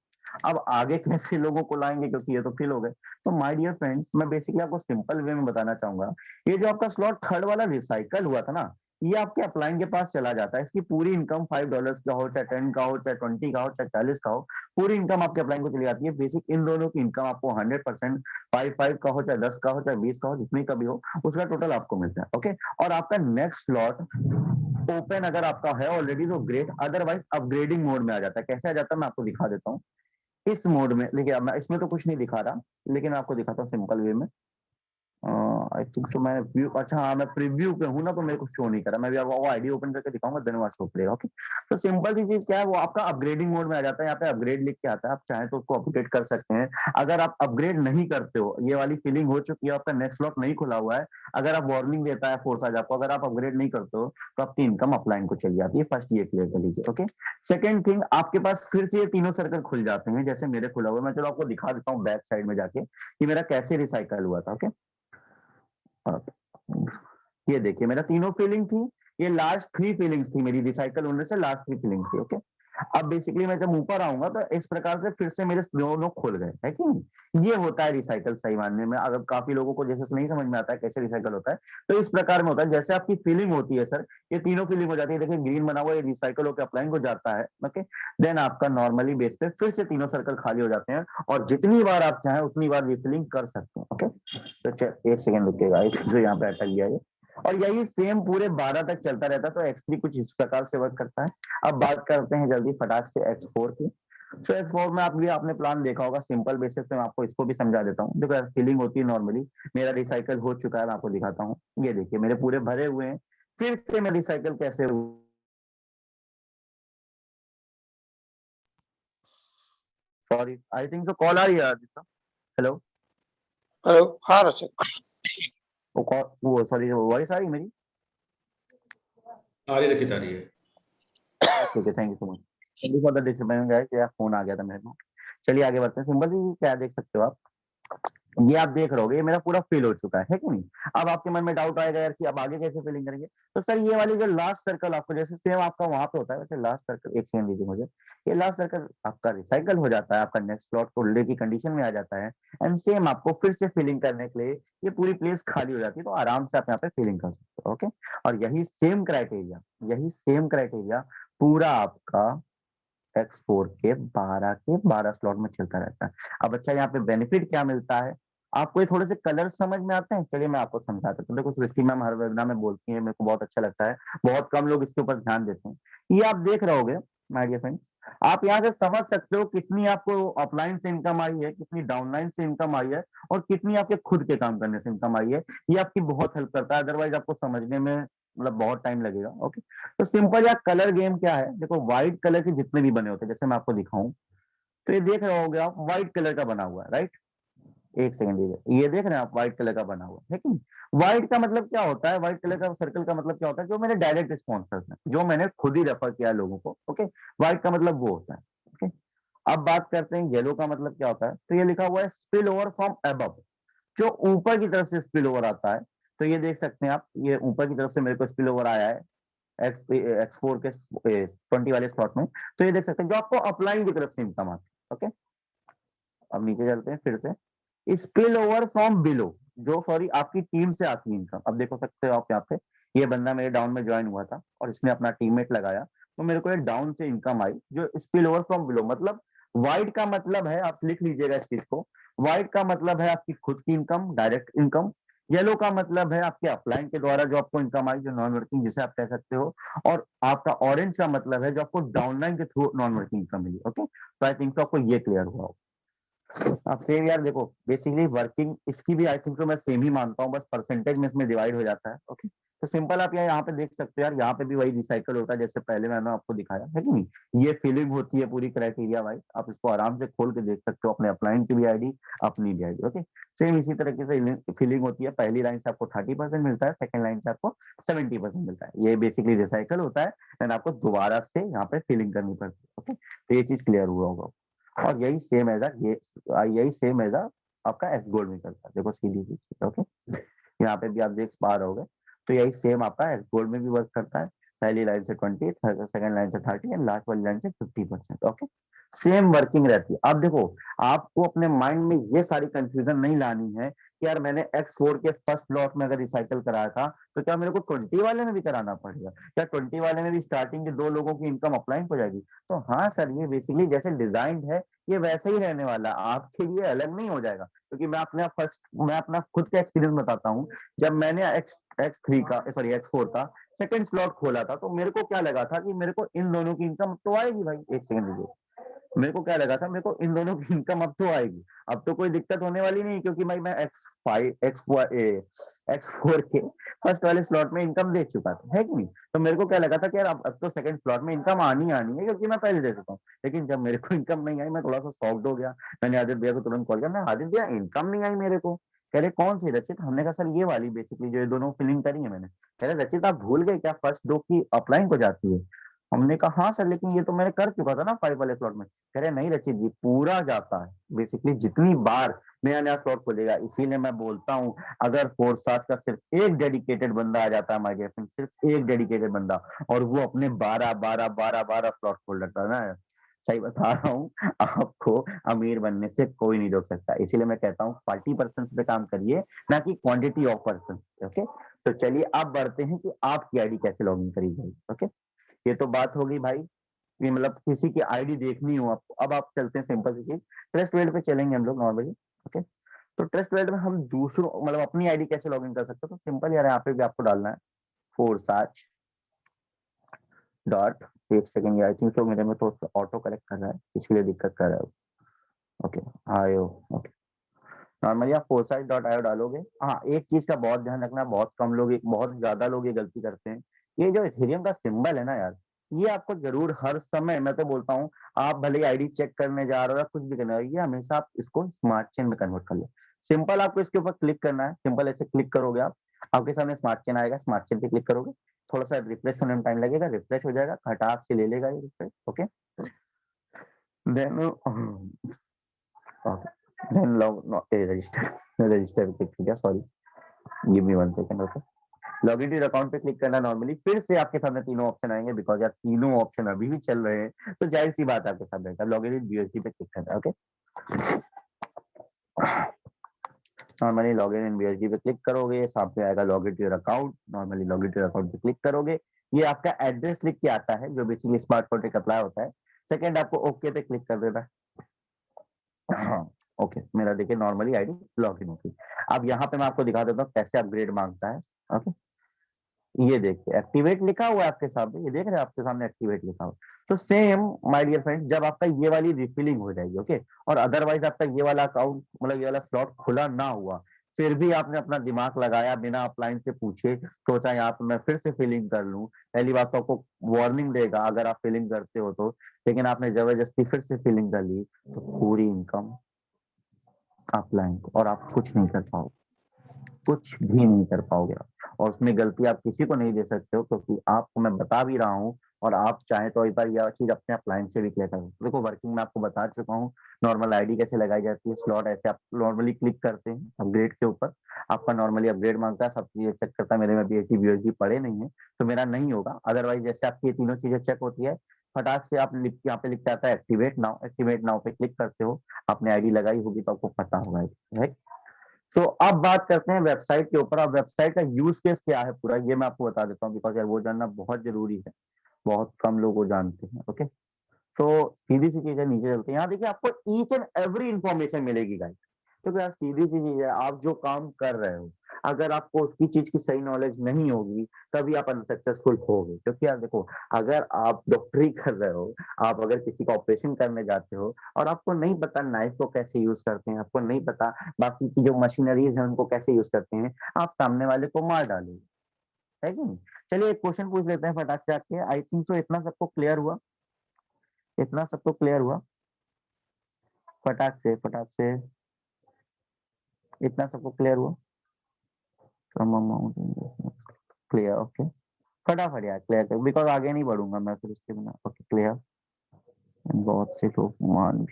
अब आगे कैसे लोगों को लाएंगे, क्योंकि ये तो फिल हो गए। तो माय डियर फ्रेंड्स, मैं बेसिकली आपको सिंपल वे में बताना चाहूंगा, ये जो आपका स्लॉट थर्ड वाला रिसाइकल हुआ था ना, ये आपके अपलाइन के पास चला जाता है। इसकी पूरी इनकम $5 का हो, चाहे 10 का हो, चाहे 20 का हो, चाहे 40 का हो, पूरी इनकम आपके अपलाइन को चली जाती है। बेसिक इन दोनों की इनकम आपको 100% 5 का हो, चाहे 10 का हो, चाहे 20 का हो, जितनी का भी हो, उसका टोटल आपको मिलता है। ओके, और आपका नेक्स्ट स्लॉट ओपन अगर आपका है ऑलरेडी तो ग्रेट, अदरवाइज अपग्रेडिंग मोड में आ जाता है। कैसे आ जाता है मैं आपको दिखा देता हूँ। इस मोड में देखिए, अब मैं इसमें तो कुछ नहीं दिखा रहा, लेकिन मैं आपको दिखाता हूँ सिंपल वे में। आई थिंक सो मैं व्यू, अच्छा हाँ मैं प्रीव्यू पे हूँ ना, तो मेरे को शो नहीं करा। मैं भी आपको आईडी ओपन करके दिखाऊंगा, देन वहां शो करेगा। ओके, तो सिंपल सी चीज क्या है, वो आपका अपग्रेडिंग मोड में आ जाता है। यहाँ पे अपग्रेड लिख के आता है, आप चाहे तो उसको अपग्रेड कर सकते हैं। अगर आप अपग्रेड नहीं करते हो, ये वाली फीलिंग हो चुकी है, आपका नेक्स्ट स्लॉट नहीं खुला हुआ है, अगर आप वार्निंग देता है फोर्स आपको, अगर आप अपग्रेड नहीं करते हो तो आपकी इनकम अपलाइन को चली जाती है। फर्स्ट ये क्लियर कर लीजिए। ओके, सेकंड थिंग, आपके पास फिर से ये तीनों सर्कल खुल जाते हैं जैसे मेरे खुला हुआ है। मैं चलो आपको दिखा देता हूँ बैक साइड में जाके कि मेरा कैसे रिसाइकल हुआ था। ओके, ये देखिए मेरा तीनों फीलिंग थी, ये लास्ट 3 फीलिंग्स थी मेरी, रिसाइकल होने से लास्ट 3 फीलिंग्स थी। ओके, अब बेसिकली मैं जब ऊपर आऊंगा तो इस प्रकार से फिर से मेरे दोनों खुल गए, है कि नहीं। ये होता है रिसाइकल सही मानने में। अगर काफी लोगों को जैसे नहीं समझ में आता है कैसे रिसाइकल होता है, तो इस प्रकार में होता है जैसे आपकी फीलिंग होती है सर, ये तीनों फीलिंग हो जाती है। देखिए ग्रीन बना हुआ, ये रिसाइकल होकर अपलाइन को जाता है। ओके, देन आपका नॉर्मली बेस पे फिर से तीनों सर्कल खाली हो जाते हैं, और जितनी बार आप चाहें उतनी बार रिफिलिंग कर सकते हैं। ओके, तो एक सेकंड रुकेगा, जो यहाँ पे अटक गया ये, और यही सेम पूरे 12 तक चलता रहता है। तो एक्स3 कुछ इस प्रकार से वर्क करता है। अब बात करते हैं जल्दी फटाक से एक्स4 की। तो एक्स4 में आप भी आपने प्लान देखा होगा, सिंपल बेसिस पे मैं आपको इसको भी समझा देता हूँ। देखो फीलिंग होती है नॉर्मली, मेरा रिसाइकल हो चुका है, मैं आपको दिखाता हूँ। ये देखिए मेरे पूरे भरे हुए हैं, फिर से मैं रिसाइकल कैसे हुआ। Sorry, I think so call आ रही है हेलो, हेलो, हाँ रचित। वो कॉल, वो सॉरी वॉइस आ रही है मेरी। आ रही रखी आ रही है। Okay, thank you so much, sorry for the disturbance guys, यार फोन आ गया था मेरे को। चलिए आगे बढ़ते हैं। सिंपल सी क्या देख सकते हो आप, ये आप देख रहोगे ये मेरा पूरा फिल हो चुका है कि नहीं। अब आपके मन में डाउट आएगा यार कि अब आगे कैसे फिलिंग करेंगे। तो सर ये वाली जो लास्ट सर्कल आपको जैसे सेम आपका वहां पे होता है, वैसे लास्ट सर्कल, एक सेकंड दीजिए मुझे, ये लास्ट सर्कल आपका रिसाइकल हो जाता है, आपका नेक्स्ट स्लॉट खुलने की कंडीशन में आ जाता है, एंड सेम आपको फिर से फिलिंग करने के लिए ये पूरी प्लेस खाली हो जाती है। तो आराम से आप यहाँ पे फिलिंग कर सकते हो। ओके, और यही सेम क्राइटेरिया पूरा आपका एक्स4 के 12 स्लॉट में चलता रहता है। अब अच्छा यहाँ पे बेनिफिट क्या मिलता है, आपको ये थोड़े से कलर समझ में आते हैं। चलिए मैं आपको समझाता हूँ। देखो सृष्टि मैम हर वेबिनार में बोलती है, मेरे को बहुत अच्छा लगता है, बहुत कम लोग इसके ऊपर ध्यान देते हैं। ये आप देख रहोगे माय डियर फ्रेंड्स, आप यहाँ से समझ सकते हो कितनी आपको अपलाइन से इनकम आई है, कितनी डाउनलाइन से इनकम आई है, और कितनी आपके खुद के काम करने से इनकम आई है। ये आपकी बहुत हेल्प करता है, अदरवाइज आपको समझने में मतलब बहुत टाइम लगेगा। ओके, तो सिंपल या कलर गेम क्या है, देखो व्हाइट कलर के जितने भी बने होते हैं, जैसे मैं आपको दिखाऊं तो ये देख रहे होगे आप, व्हाइट कलर का बना हुआ है, राइट। एक सेकंड दीजिए, ये देख रहे हैं आप व्हाइट कलर का बना हुआ है कि नहीं। व्हाइट का मतलब क्या होता है, व्हाइट कलर का सर्कल का मतलब क्या होता है, जो मेरे डायरेक्ट स्पॉन्सर्स हैं, जो मैंने खुद ही रेफर किया है लोगों को। ओके, व्हाइट का मतलब वो होता है। ओके, अब बात करते हैं येलो का मतलब क्या होता है। तो ये लिखा हुआ है स्पिल ओवर फ्रॉम अबव, जो ऊपर की तरफ से स्पिल ओवर आता है। तो ये देख सकते हैं आप, ये ऊपर की तरफ से मेरे को स्पिल ओवर आया है, X4 के 20 वाले स्लॉट में, तो ये देख सकते हैं जो आपको अपलाइन की तरफ से इनकम आती है। ओके, अब नीचे चलते हैं फिर से, स्पिल ओवर फ्रॉम बिलो, जो सॉरी आपकी टीम से आती है इनकम। अब देखो सकते हो आप यहाँ पे, ये बंदा मेरे डाउन में ज्वाइन हुआ था और इसने अपना टीममेट लगाया, तो मेरे को एक डाउन से इनकम आई जो स्पिल ओवर फ्रॉम बिलो, मतलब वाइड का मतलब है, आप लिख लीजिएगा इस चीज को, वाइड का मतलब है आपकी खुद की इनकम, डायरेक्ट इनकम। येलो का मतलब है आपके अपलाइन के द्वारा जो आपको इनकम आई, जो नॉन वर्किंग जिसे आप कह सकते हो। और आपका ऑरेंज का मतलब है जो आपको डाउनलाइन के थ्रू नॉन वर्किंग इनकम मिली। ओके, तो आई थिंक तो आपको ये क्लियर हुआ होगा। अब सेम यार देखो, बेसिकली वर्किंग इसकी भी आई थिंक तो मैं सेम ही मानता हूँ, बस परसेंटेज में इसमें डिवाइड हो जाता है। ओके, तो सिंपल आप यहाँ पे देख सकते हो यार, यहाँ पे भी वही रिसाइकल होता है जैसे पहले मैंने आपको दिखाया है कि नहीं। ये फिलिंग होती है पूरी क्राइटेरिया वाइज, आप इसको आराम से खोल के देख सकते हो, अपने अपलाइन की भी आईडी, अपनी भी आईडी। ओके, सेम इसी तरीके से फिलिंग होती है, पहली लाइन से आपको 30% मिलता है, सेकंड लाइन से आपको 70% मिलता है। ये बेसिकली रिसाइकल होता है, देन आपको दोबारा से यहाँ पे फिलिंग करनी पड़ती है। ओके, तो ये चीज क्लियर हुआ होगा। और यही सेम एज यही सेम एज आपका एस गोल्ड में करता है, देखो सीधी सी चीज। ओके, यहाँ पे भी आप देख पा रहे होगे, तो यही सेम आपका एस गोल्ड में भी वर्क करता है, पहली लाइन से 20, सेकंड लाइन से 30 एंड लास्ट वाली लाइन से 50%। ओके, सेम वर्किंग रहती है। अब देखो, आपको अपने माइंड में ये सारी कंफ्यूजन नहीं लानी है कि यार मैंने X4 के फर्स्ट लॉट में अगर रिसाइकल कराया था, तो क्या मेरे को 20 वाले में भी कराना पड़ेगा, क्या 20 वाले में भी स्टार्टिंग के 2 लोगों की इनकम अप्लाइन हो जाएगी? तो हाँ सर, ये बेसिकली जैसे डिजाइन है ये वैसे ही रहने वाला, आपके लिए अलग नहीं हो जाएगा। क्योंकि मैं अपना खुद का एक्सपीरियंस बताता हूँ। जब मैंने X3 का सॉरी X4 का सेकंड स्लॉट खोला था, तो मेरे को क्या लगा था कि मेरे को इन दोनों की इनकम तो आएगी भाई। एक सेकंड दीजिए, मेरे को क्या लगा था, मेरे को इन दोनों की इनकम अब तो आएगी, अब तो कोई दिक्कत होने वाली नहीं, क्योंकि भाई मैं X4 के फर्स्ट वाले स्लॉट में इनकम दे चुका था, है कि नहीं। तो मेरे को क्या लगा था कि यार अब तो सेकंड स्लॉट में इनकम आनी आनी है, क्योंकि मैं पहले दे चुका हूँ। लेकिन जब मेरे को इनकम नहीं आई, मैं थोड़ा सा शॉक्ड हो गया। मैंने आदित्य भैया को तुरंत कॉल किया, मैं आदित्य भैया इनकम नहीं आई मेरे को। कह रहे कौन सी रचित? हमने कहा सर ये वाली, बेसिकली जो ये दोनों फिलिंग करी है मैंने। कह रहे रचित आप भूल गए क्या, फर्स्ट 2 की अपलाइन को जाती है? हमने कहा हाँ सर, लेकिन ये तो मैंने कर चुका था ना 5 वाले स्लॉट में। कह रहे नहीं रचित जी, पूरा जाता है, बेसिकली जितनी बार नया नया स्लॉट खुलेगा। इसीलिए मैं बोलता हूँ, अगर फोर्साज का सिर्फ एक डेडिकेटेड बंदा आ जाता है हमारे गेस्ट में, सिर्फ एक डेडिकेटेड बंदा, और वो अपने 12 स्लॉट खोल रखता है ना, सही बता रहा हूँ, आपको अमीर बनने से कोई नहीं रोक सकता। इसीलिए मैं कहता हूँ 40% पे काम करिए, ना कि क्वांटिटी ऑफ पर्सन। ओके, तो चलिए अब बढ़ते हैं कि आपकी आईडी कैसे लॉगिन करी जाएगी। ओके, ये तो बात होगी भाई, ये मतलब किसी की आईडी देखनी हो आपको। अब आप चलते हैं सिंपल सी चीज, ट्रस्ट वेल्ड पे चलेंगे हम लोग नॉर्मली। ओके, तो ट्रस्ट वेल्ड में हम दूसरों मतलब अपनी आईडी कैसे लॉगिन कर सकते हैं? तो सिंपल यार, यहाँ पे भी आपको डालना है फोरसाच डॉट, एक सेकंड, आई थिंक तो मेरे में तो ऑटो करेक्ट कर रहा है, इसलिए दिक्कत कर रहा है। ओके, आयो, ओके, नॉर्मली आप फोरसाइट डॉट आयो डालोगे। हाँ, एक चीज का बहुत ध्यान रखना, बहुत ज्यादा लोग ये गलती करते हैं, ये जो इथेरियम का सिंबल है ना यार, ये आपको जरूर हर समय, मैं तो बोलता हूँ, आप भले ही आईडी चेक करने जा रहे हो या कुछ भी करने, ये हमेशा आप इसको स्मार्ट चेन में कन्वर्ट कर लो। सिंपल आपको इसके ऊपर क्लिक करना है, सिंपल ऐसे क्लिक करोगे आप, आपके सामने स्मार्ट चेन आएगा, स्मार्ट चेन पे क्लिक करोगे, थोड़ा सा रिफ्रेश होने में टाइम लगेगा, रिफ्रेश हो जाएगा, खटाक से ले लेगा ये refresh. Okay, then then log register पे क्लिक किया, sorry, give me 1 second. Okay, login to account पे क्लिक करना, नॉर्मली फिर से आपके सामने तीनों ऑप्शन आएंगे, बिकॉज यार तीनों ऑप्शन अभी भी चल रहे हैं, तो जाहिर सी बात है आपके सामने रहेगा, लॉगिन इन बीएसडी पे क्लिक करना है। Okay, normally login in BSD पे क्लिक करोगे, सामने आएगा login to your account, normally login to your account पे क्लिक करोगे, ये आपका एड्रेस लिख के आता है जो बेसिकली स्मार्ट कॉन्ट्रैक्ट अप्लाई होता है। सेकंड आपको ओके पे क्लिक कर देना है। ओके, मेरा देखिए नॉर्मली आईडी लॉगिन होगी। अब यहाँ पे मैं आपको दिखा देता हूँ कैसे अपग्रेड मांगता है। ओके, ये देखिए एक्टिवेट लिखा हुआ है आपके सामने, ये देख रहे हैं आपके सामने एक्टिवेट लिखा हुआ। तो सेम माय डियर फ्रेंड, जब आपका ये वाली रिफिलिंग हो जाएगी, ओके, और अदरवाइज आपका ये वाला अकाउंट मतलब ये वाला स्लॉट खुला ना हुआ, फिर भी आपने अपना दिमाग लगाया बिना अपलाइन से पूछे, सोचा यहाँ पे मैं फिर से फिलिंग कर लूं, पहली बात तो आपको वार्निंग देगा अगर आप फिलिंग करते हो तो, लेकिन आपने जबरदस्ती फिर से फिलिंग कर ली, तो पूरी इनकम अपलाइन और आप कुछ नहीं कर पाओगे, कुछ भी नहीं कर पाओगे आप। और उसमें गलती आप किसी को नहीं दे सकते हो, क्योंकि आपको मैं बता भी रहा हूँ और आप चाहें तो एक बार यह चीज अपने अप्लायंस से भी क्लियर कर सकते हो। देखो वर्किंग में आपको बता चुका हूँ, नॉर्मल आईडी कैसे लगाई जाती है, स्लॉट ऐसे आप नॉर्मली क्लिक करते हैं अपग्रेड के ऊपर, आपका नॉर्मली अपग्रेड मांगता है, सब चीजें चेक करता है। मेरे में BSc BSc पड़े नहीं है तो मेरा नहीं होगा, अदरवाइज जैसे आपकी ये तीनों चीजें चेक होती है, फटाक से आप यहाँ पे लिख के आता है एक्टिवेट नाउ पे क्लिक करते हो, आपने आईडी लगाई होगी तो आपको पता होगा, राइट। तो अब बात करते हैं वेबसाइट के ऊपर। अब वेबसाइट का यूज केस क्या है पूरा, ये मैं आपको बता देता हूँ, बिकॉज यार वो जानना बहुत जरूरी है, बहुत कम लोग वो जानते हैं। ओके, तो सीधी सी चीज है, नीचे चलते हैं। यहाँ देखिए आपको ईच एंड एवरी इंफॉर्मेशन मिलेगी गाइस। तो यार सीधी सी चीज है, आप जो काम कर रहे हो अगर आपको उसकी चीज की सही नॉलेज नहीं होगी तभी आप अनसक्सेसफुल होगे। क्योंकि यार देखो, अगर आप डॉक्टरी कर रहे हो, आप अगर किसी का ऑपरेशन करने जाते हो और आपको नहीं पता नाइफ को कैसे यूज करते हैं, आपको नहीं पता बाकी की जो मशीनरीज है उनको कैसे यूज करते हैं, आप सामने वाले को मार डालोगे, है कि नहीं। चलिए एक क्वेश्चन पूछ लेते हैं फटाक से आके। आई थिंक सो इतना सबको क्लियर हुआ, इतना सबको क्लियर हुआ, फटाक से इतना सबको क्लियर हुआ, क्लियर। ओके, फटाफट यार क्लियर कर, बिकॉज आगे नहीं बढ़ूंगा मैं फिर इसके बिना। ओके क्लियर, बहुत से लोग मान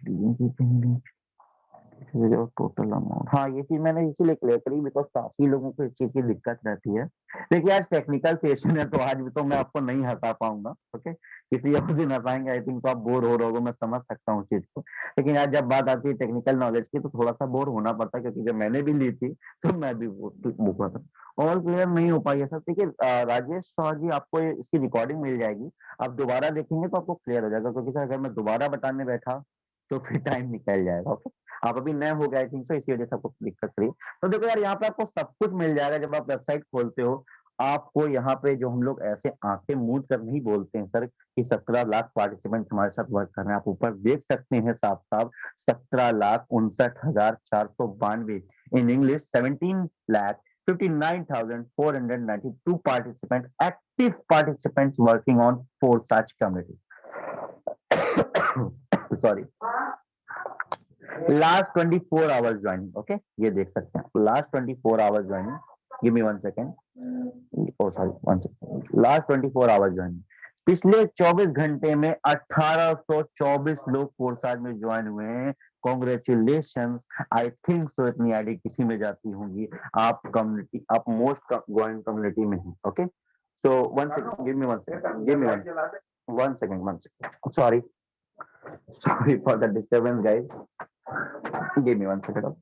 लिए टोटल अमाउंट, हाँ ये चीज मैंने इसीलिए क्लियर करी बिकॉज काफी लोगों को इस चीज की दिक्कत रहती है। देखिए आज टेक्निकल सेशन है तो आज भी तो मैं आपको नहीं हटा पाऊंगा, ओके, किसी और दिन हटाएंगे। आई थिंक तो आप बोर हो रहे होगे, मैं समझ सकता हूँ चीज को, लेकिन आज जब बात आती है टेक्निकल नॉलेज की तो थोड़ा सा बोर होना पड़ता है, क्योंकि जब मैंने भी ली थी तो मैं भी बुक था। ऑल क्लियर नहीं हो पाई है सर। देखिए राजेश सर जी, आपको इसकी रिकॉर्डिंग मिल जाएगी, आप दोबारा देखेंगे तो आपको क्लियर हो जाएगा, क्योंकि सर अगर मैं दोबारा बताने बैठा तो फिर टाइम निकल जाएगा। ओके, आप अभी नए हो गए आई थिंक सो, इसी वजह से आपको दिक्कत रही। तो देखो यार यहाँ पे आपको सब कुछ मिल जाएगा जब आप वेबसाइट खोलते हो। आपको यहाँ पे जो हम लोग ऐसे आंखें मूंद कर नहीं बोलते हैं सर कि 17 लाख पार्टिसिपेंट हमारे साथ वर्क कर रहे हैं, आप ऊपर देख सकते हैं साफ साफ 17,59,492 in English, 17,59,492 participants, active participants working on 4 such committees. Sorry. Last 24 hours joining, okay, ये देख सकते हैं last 24 hours joining, give me 1 second, oh sorry 1 second, last 24 hours joining, पिछले 24 घंटे में 1824 लोग कोर्साज में ज्वाइन हुए हैं। कॉन्ग्रेचुलेशन, आई थिंक सो इतनी आईडी किसी में जाती होंगी, आप कम्युनिटी, आप मोस्ट ज्वाइन कम्युनिटी में हैं। Okay, so 1 second, give me 1 second, give me 1 second, sorry for the disturbance guys, give me 1 second,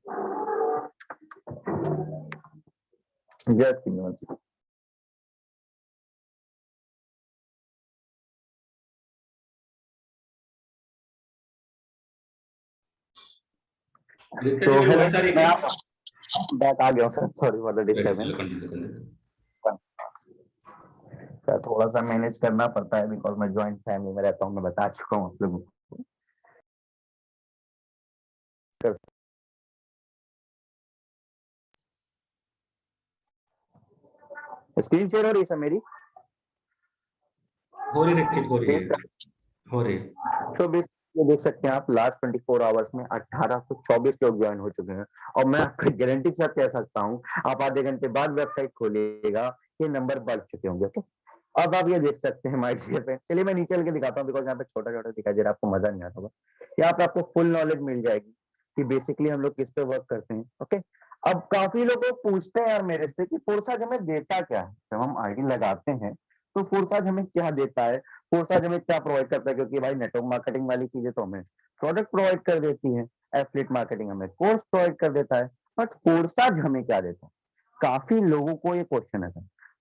just give me 1 second. Aditya ji मेरी वॉइस आ रही है? बैक आ गया sir, sorry for the disturbance. Sir थोड़ा सा manage करना पड़ता है बिकॉज मैं जॉइंट फैमिली में रहता हूँ, मैं बता चुका हूँ आप लोगों को। स्क्रीन शेयर हो रही है सर मेरी? हो रही है, हो रही है, हो रही है। तो ये देख सकते हैं आप लास्ट 24 आवर्स में 1824 लोग ज्वाइन हो चुके हैं, और मैं आपको गारंटी के साथ कह सकता हूँ आप आधे घंटे बाद वेबसाइट खोलिएगा ये नंबर बढ़ चुके होंगे। ओके, अब आप ये देख सकते हैं माय डियर फ्रेंड। चलिए मैं नीचे चल के दिखाता हूँ बिकॉज यहाँ पे छोटा छोटा दिखाई दे रहा है, आपको मजा नहीं आता होगा। यहाँ पे आपको फुल नॉलेज मिल जाएगी कि बेसिकली हम लोग किस पे वर्क करते हैं। ओके, अब काफी लोग पूछते हैं यार मेरे से कि फोर्साज हमें देता क्या है, जब हम आईडी लगाते हैं तो फोर्साज हमें क्या देता है, फोर्साज हमें क्या प्रोवाइड करता है, क्योंकि भाई नेटवर्क मार्केटिंग वाली चीजें तो हमें प्रोडक्ट प्रोवाइड कर देती है, एफिलिएट मार्केटिंग हमें कोर्स प्रोवाइड कर देता है, बट फोर्साज हमें क्या देता है, काफी लोगों को ये क्वेश्चन है।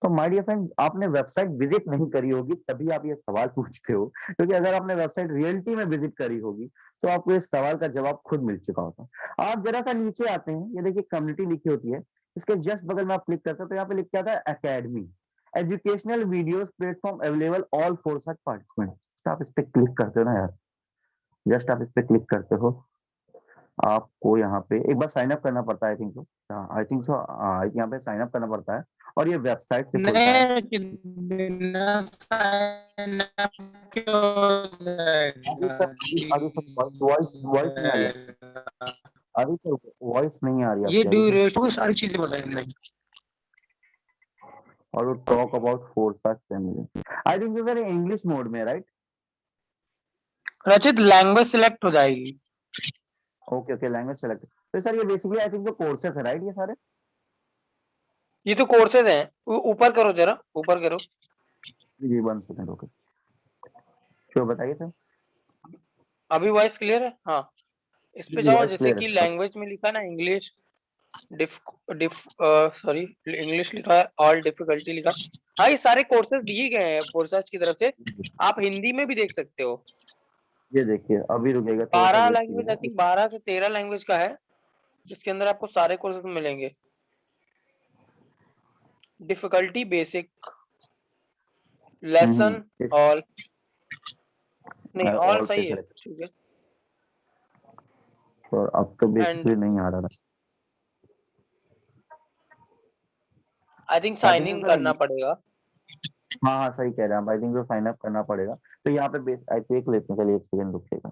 तो माय डियर फ्रेंड, आपने वेबसाइट विजिट नहीं करी होगी तभी आप ये सवाल पूछते हो, क्योंकि अगर आपने वेबसाइट रियलिटी में विजिट करी होगी तो आपको इस सवाल का जवाब खुद मिल चुका होता। आप जरा सा नीचे आते हैं, ये देखिए कम्युनिटी लिखी होती है, इसके जस्ट बगल में आप क्लिक करते हो तो यहाँ पे लिख के आता है academy, educational videos platform available all for such participants. आप इस पे क्लिक करते हो ना यार, जस्ट आप इस पे क्लिक करते हो, आपको यहाँ पे एक बार साइन अप करना पड़ता है। आई थिंक सो यहाँ पे साइन अप करना पड़ता है और ये वेबसाइट से खुलता है। वॉइस नहीं आ रही अभी तो, वॉइस नहीं आ रही ये आपकी। ड्यूरेशन सारी चीजें बताएंगे। और वो talk about Forsage family. I think sir English mode में, राइट? रचित लैंग्वेज सिलेक्ट हो जाएगी। Okay okay, language select. तो सर ये बेसिकली आई थिंक जो कोर्सेस है, राइट, ये सारे? ये तो कोर्सेज हैं, ऊपर करो जरा, ऊपर करो। जी 1 सेकंड, ओके। तो बताइए सर। अभी वॉइस क्लियर है? हाँ, इस पे जी जाओ, वॉइस जैसे क्लियर कि है। लैंग्वेज में लिखा ना इंग्लिश डिफ डिफ सॉरी, इंग्लिश लिखा है, ऑल डिफिकल्टी लिखा है। हाँ, ये सारे कोर्सेज दिए गए हैं फोर्सेज की तरफ से, आप हिंदी में भी देख सकते हो। ये देखिए अभी रुकेगा, थोड़ा सा 12 वेट लैंग्वेज, आई कीजिएगा। थिंक 12 से 13 लैंग्वेज का है, जिसके अंदर आपको सारे कोर्सेज मिलेंगे। डिफिकल्टी बेसिक, लेसन ऑल, नहीं ऑल ऑल पे सही है, सेलेक्ट। ठीक है। तो अब तो एंड बेसिकली नहीं आ रहा था। I think I sign think in sir, करना पड़ेगा। हाँ हाँ सही कह रहे हैं आप। आई थिंक तो साइन अप करना पड़ेगा। तो यहाँ पे बेस आई देख लेते हैं, चलिए 1 सेकंड रुकिएगा।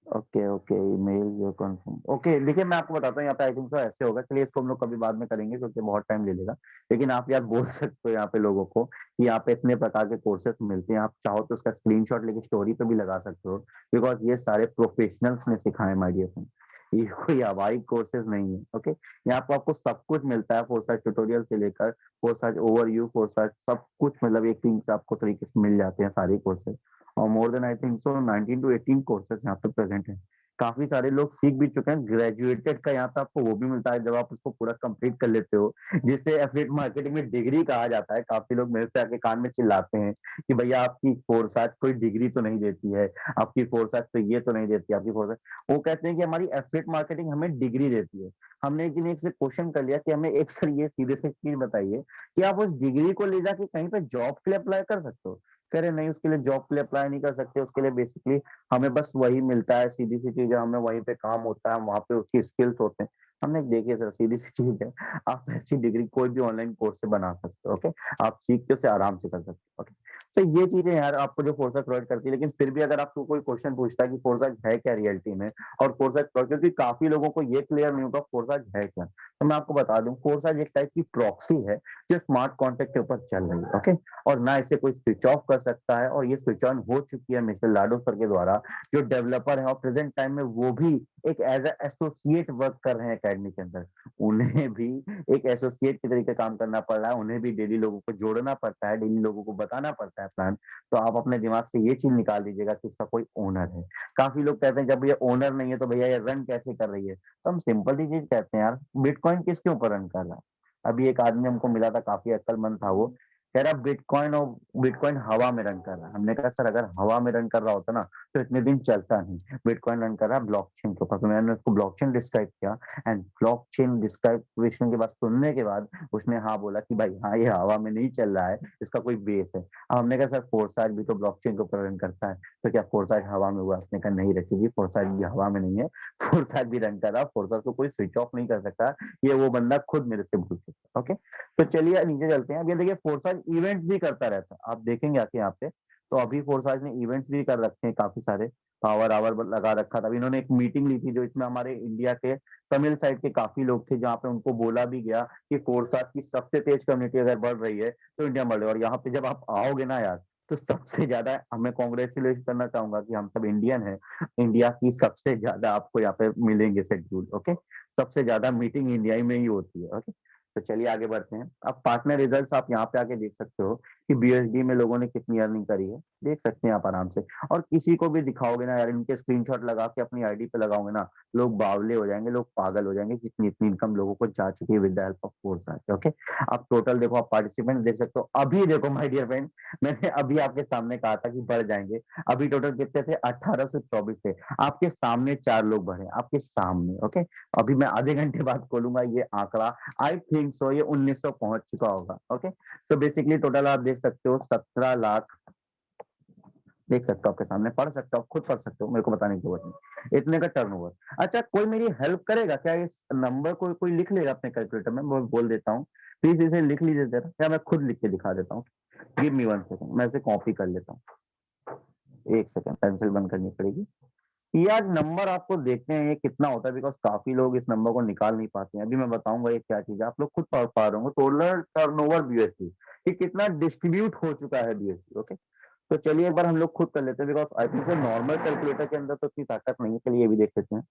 Okay okay, email your confirm. Okay देखिए मैं आपको बताता हूँ यहाँ पे आई थिंक तो ऐसे होगा। चलिए इसको हम लोग कभी बाद में करेंगे क्योंकि बहुत टाइम ले लेगा। लेकिन आप यार बोल सकते हो यहाँ पे लोगों को कि यहाँ पे इतने प्रकार के कोर्सेज मिलते हैं, आप चाहो तो उसका स्क्रीनशॉट लेके स्टोरी पे भी लगा सकते हो, बिकॉज ये सारे प्रोफेशनल्स ने सिखाए माय डियर फ्रेंड। ये कोई हवाई कोर्सेज नहीं है। ओके, यहाँ पे आपको सब कुछ मिलता है, फोरसाइज ट्यूटोरियल से लेकर फोरसाइज ओवरव्यू, फोरसाइज सब कुछ, मतलब एक दिन से आपको तरीके से मिल जाते हैं सारे कोर्सेज। और more than I think so 19 to 18 courses यहाँ पे प्रेजेंट है। काफी सारे लोग सीख भी चुके हैं। ग्रेजुएटेड का यहाँ पे आपको वो भी मिलता है जब आप उसको पूरा कंप्लीट कर लेते हो, जिसे एफिलिएट मार्केटिंग में डिग्री कहा जाता है। काफी लोग मेरे से आके कान में चिल्लाते हैं कि भैया आपकी फोरसाज कोई डिग्री तो नहीं देती है, आपकी फोरसाज तो ये तो नहीं देती, आपकी फोरसाज। वो कहते हैं कि हमारी एफिलिएट मार्केटिंग हमें डिग्री देती है। हमने एक दिन एक से क्वेश्चन कर लिया कि हमें एक सर ये सीधे से चीज बताइए कि आप उस डिग्री को ले जाके कहीं पे जॉब के लिए अप्लाई कर सकते हो? कह रहे नहीं, उसके लिए जॉब के लिए अप्लाई नहीं कर सकते। उसके लिए बेसिकली हमें बस वही मिलता है, सीधी सी चीज है, हमें वहीं पे काम होता है, वहां पे उसकी स्किल्स होते हैं। हमने देखिए सर, सीधी सी चीज है, आप ऐसी डिग्री कोई भी ऑनलाइन कोर्स से बना सकते हो। ओके, आप सीख के उसे आराम से कर सकते हो। ओके, तो ये चीजें यार आपको जो फोर्सा प्रोवाइड करती है। लेकिन फिर भी अगर आपको कोई क्वेश्चन पूछता है कि फोर्सा है क्या रियलिटी में, और फोर्सा, क्योंकि काफी लोगों को ये क्लियर नहीं होगा फोर्सा है क्या, तो मैं आपको बता दूं फोर्सा एक टाइप की प्रॉक्सी है जो स्मार्ट कॉन्ट्रैक्ट के ऊपर चल रही है। ओके, और ना इसे कोई स्विच ऑफ कर सकता है, और ये स्विच ऑन हो चुकी है मिस्टर लाडो सर के द्वारा, जो डेवलपर है, और प्रेजेंट टाइम में वो भी एक एज एसोसिएट वर्क कर रहे हैं एकेडमी के अंदर। उन्हें भी एक एसोसिएट के तरीके काम करना पड़ रहा है, उन्हें भी डेली लोगों को जोड़ना पड़ता है, डेली लोगों को बताना पड़ता है प्लान। तो आप अपने दिमाग से ये चीज निकाल दीजिएगा कि इसका कोई ओनर है। काफी लोग कहते हैं जब ये ओनर नहीं है तो भैया ये रन कैसे कर रही है? तो हम सिंपल सी चीज कहते हैं यार, बिटकॉइन किसके ऊपर रन कर रहा है? अभी एक आदमी हमको मिला था, काफी अक्लमंद था वो, कह रहा बिटकॉइन, और बिटकॉइन हवा में रन कर रहा है। हमने कहा सर अगर हवा में रन कर रहा होता ना तो इतने दिन चलता नहीं। बिटकॉइन रन कर रहा है ब्लॉकचेन के ऊपर। तो मैंने उसको ब्लॉकचेन डिस्क्राइब किया, एंड ब्लॉकचेन डिस्क्रिप्शन के बाद, सुनने के बाद, उसने हाँ बोला कि भाई हाँ ये हवा में नहीं चल रहा है, इसका कोई बेस है। अब हमने कहा सर फोरसाइट भी तो ब्लॉकचेन के ऊपर रन करता है, तो क्या फोरसाइट हवा में हुआ? उसने कहा नहीं रखी, फोरसाइट भी हवा में नहीं है, फोरसाइट भी रन कर रहा, फोरसाइट को कोई स्विच ऑफ नहीं कर सकता। ये वो बंदा खुद मेरे से पूछ सकता। ओके, तो चलिए नीचे चलते हैं। अब ये देखिए फोर्साज इवेंट्स भी करता रहता है, आप देखेंगे आके यहाँ पे। तो अभी फोर्साज ने इवेंट्स भी कर रखे हैं काफी सारे, पावर आवर लगा रखा था। अभी इन्होंने एक मीटिंग ली थी जो इसमें हमारे इंडिया के तमिल साइड के काफी लोग थे, जहाँ पे उनको बोला भी गया कि फोर्साज की सबसे तेज कम्युनिटी अगर बढ़ रही है तो इंडिया बढ़ रही है। और यहाँ पे जब आप आओगे ना यार, तो सबसे ज्यादा हमें कॉन्ग्रेचुलेट करना चाहूंगा कि हम सब इंडियन हैं। इंडिया की सबसे ज्यादा आपको यहाँ पे मिलेंगे शेड्यूल। ओके, सबसे ज्यादा मीटिंग इंडिया में ही होती है। ओके, तो चलिए आगे बढ़ते हैं। अब पार्टनर रिजल्ट्स आप यहाँ पे आके देख सकते हो कि बीएसडी में लोगों ने कितनी अर्निंग करी है, देख सकते हैं आप आराम से। और किसी को भी दिखाओगे ना यार, इनके स्क्रीनशॉट लगा के अपनी आईडी पे लगाओगे ना, लोग बावले हो जाएंगे, लोग पागल हो जाएंगे कि इतनी इतनी इनकम लोगों को जा चुकी है with the help of force. Okay, आप टोटल देखो, आप पार्टिसिपेंट देख सकते हो। अभी देखो माय डियर फ्रेंड, मैंने अभी आपके सामने कहा था कि बढ़ जाएंगे। अभी टोटल कितने थे? 1824 थे। आपके सामने 4 लोग बढ़े, आपके सामने। ओके, अभी मैं आधे घंटे बाद खोलूंगा ये आंकड़ा, आई थिंक सो ये 1900 पहुंच चुका होगा। ओके, तो बेसिकली टोटल आप देख सकते हो 17 लाख, देख सकते हो आपके सामने, पढ़ सकते हो, खुद पढ़ सकते हो, मेरे को बताने की जरूरत नहीं, इतने का टर्नओवर। अच्छा, कोई मेरी हेल्प करेगा क्या? इस नंबर को कोई लिख लेगा अपने कैलकुलेटर में? मैं बोल देता हूँ, प्लीज इसे लिख लीजिए जरा, या मैं खुद लिख के दिखा देता हूँ। गिव मी 1 सेकंड, मैं इसे कॉपी कर लेता हूँ। 1 सेकंड, पेंसिल बंद करनी पड़ेगी। ये आज नंबर आपको देखते हैं ये कितना होता है, बिकॉज काफी लोग इस नंबर को निकाल नहीं पाते हैं। अभी मैं बताऊंगा ये क्या चीज है, आप लोग खुद पढ़ पा रहे होंगे। टोटल टर्नओवर बीएससी ये कितना डिस्ट्रीब्यूट हो चुका है बीएससी। ओके, तो चलिए एक बार हम लोग खुद कर लेते हैं, because I think normal calculator के अंदर तो इतनी ताकत नहीं है। चलिए ये भी देख लेते हैं।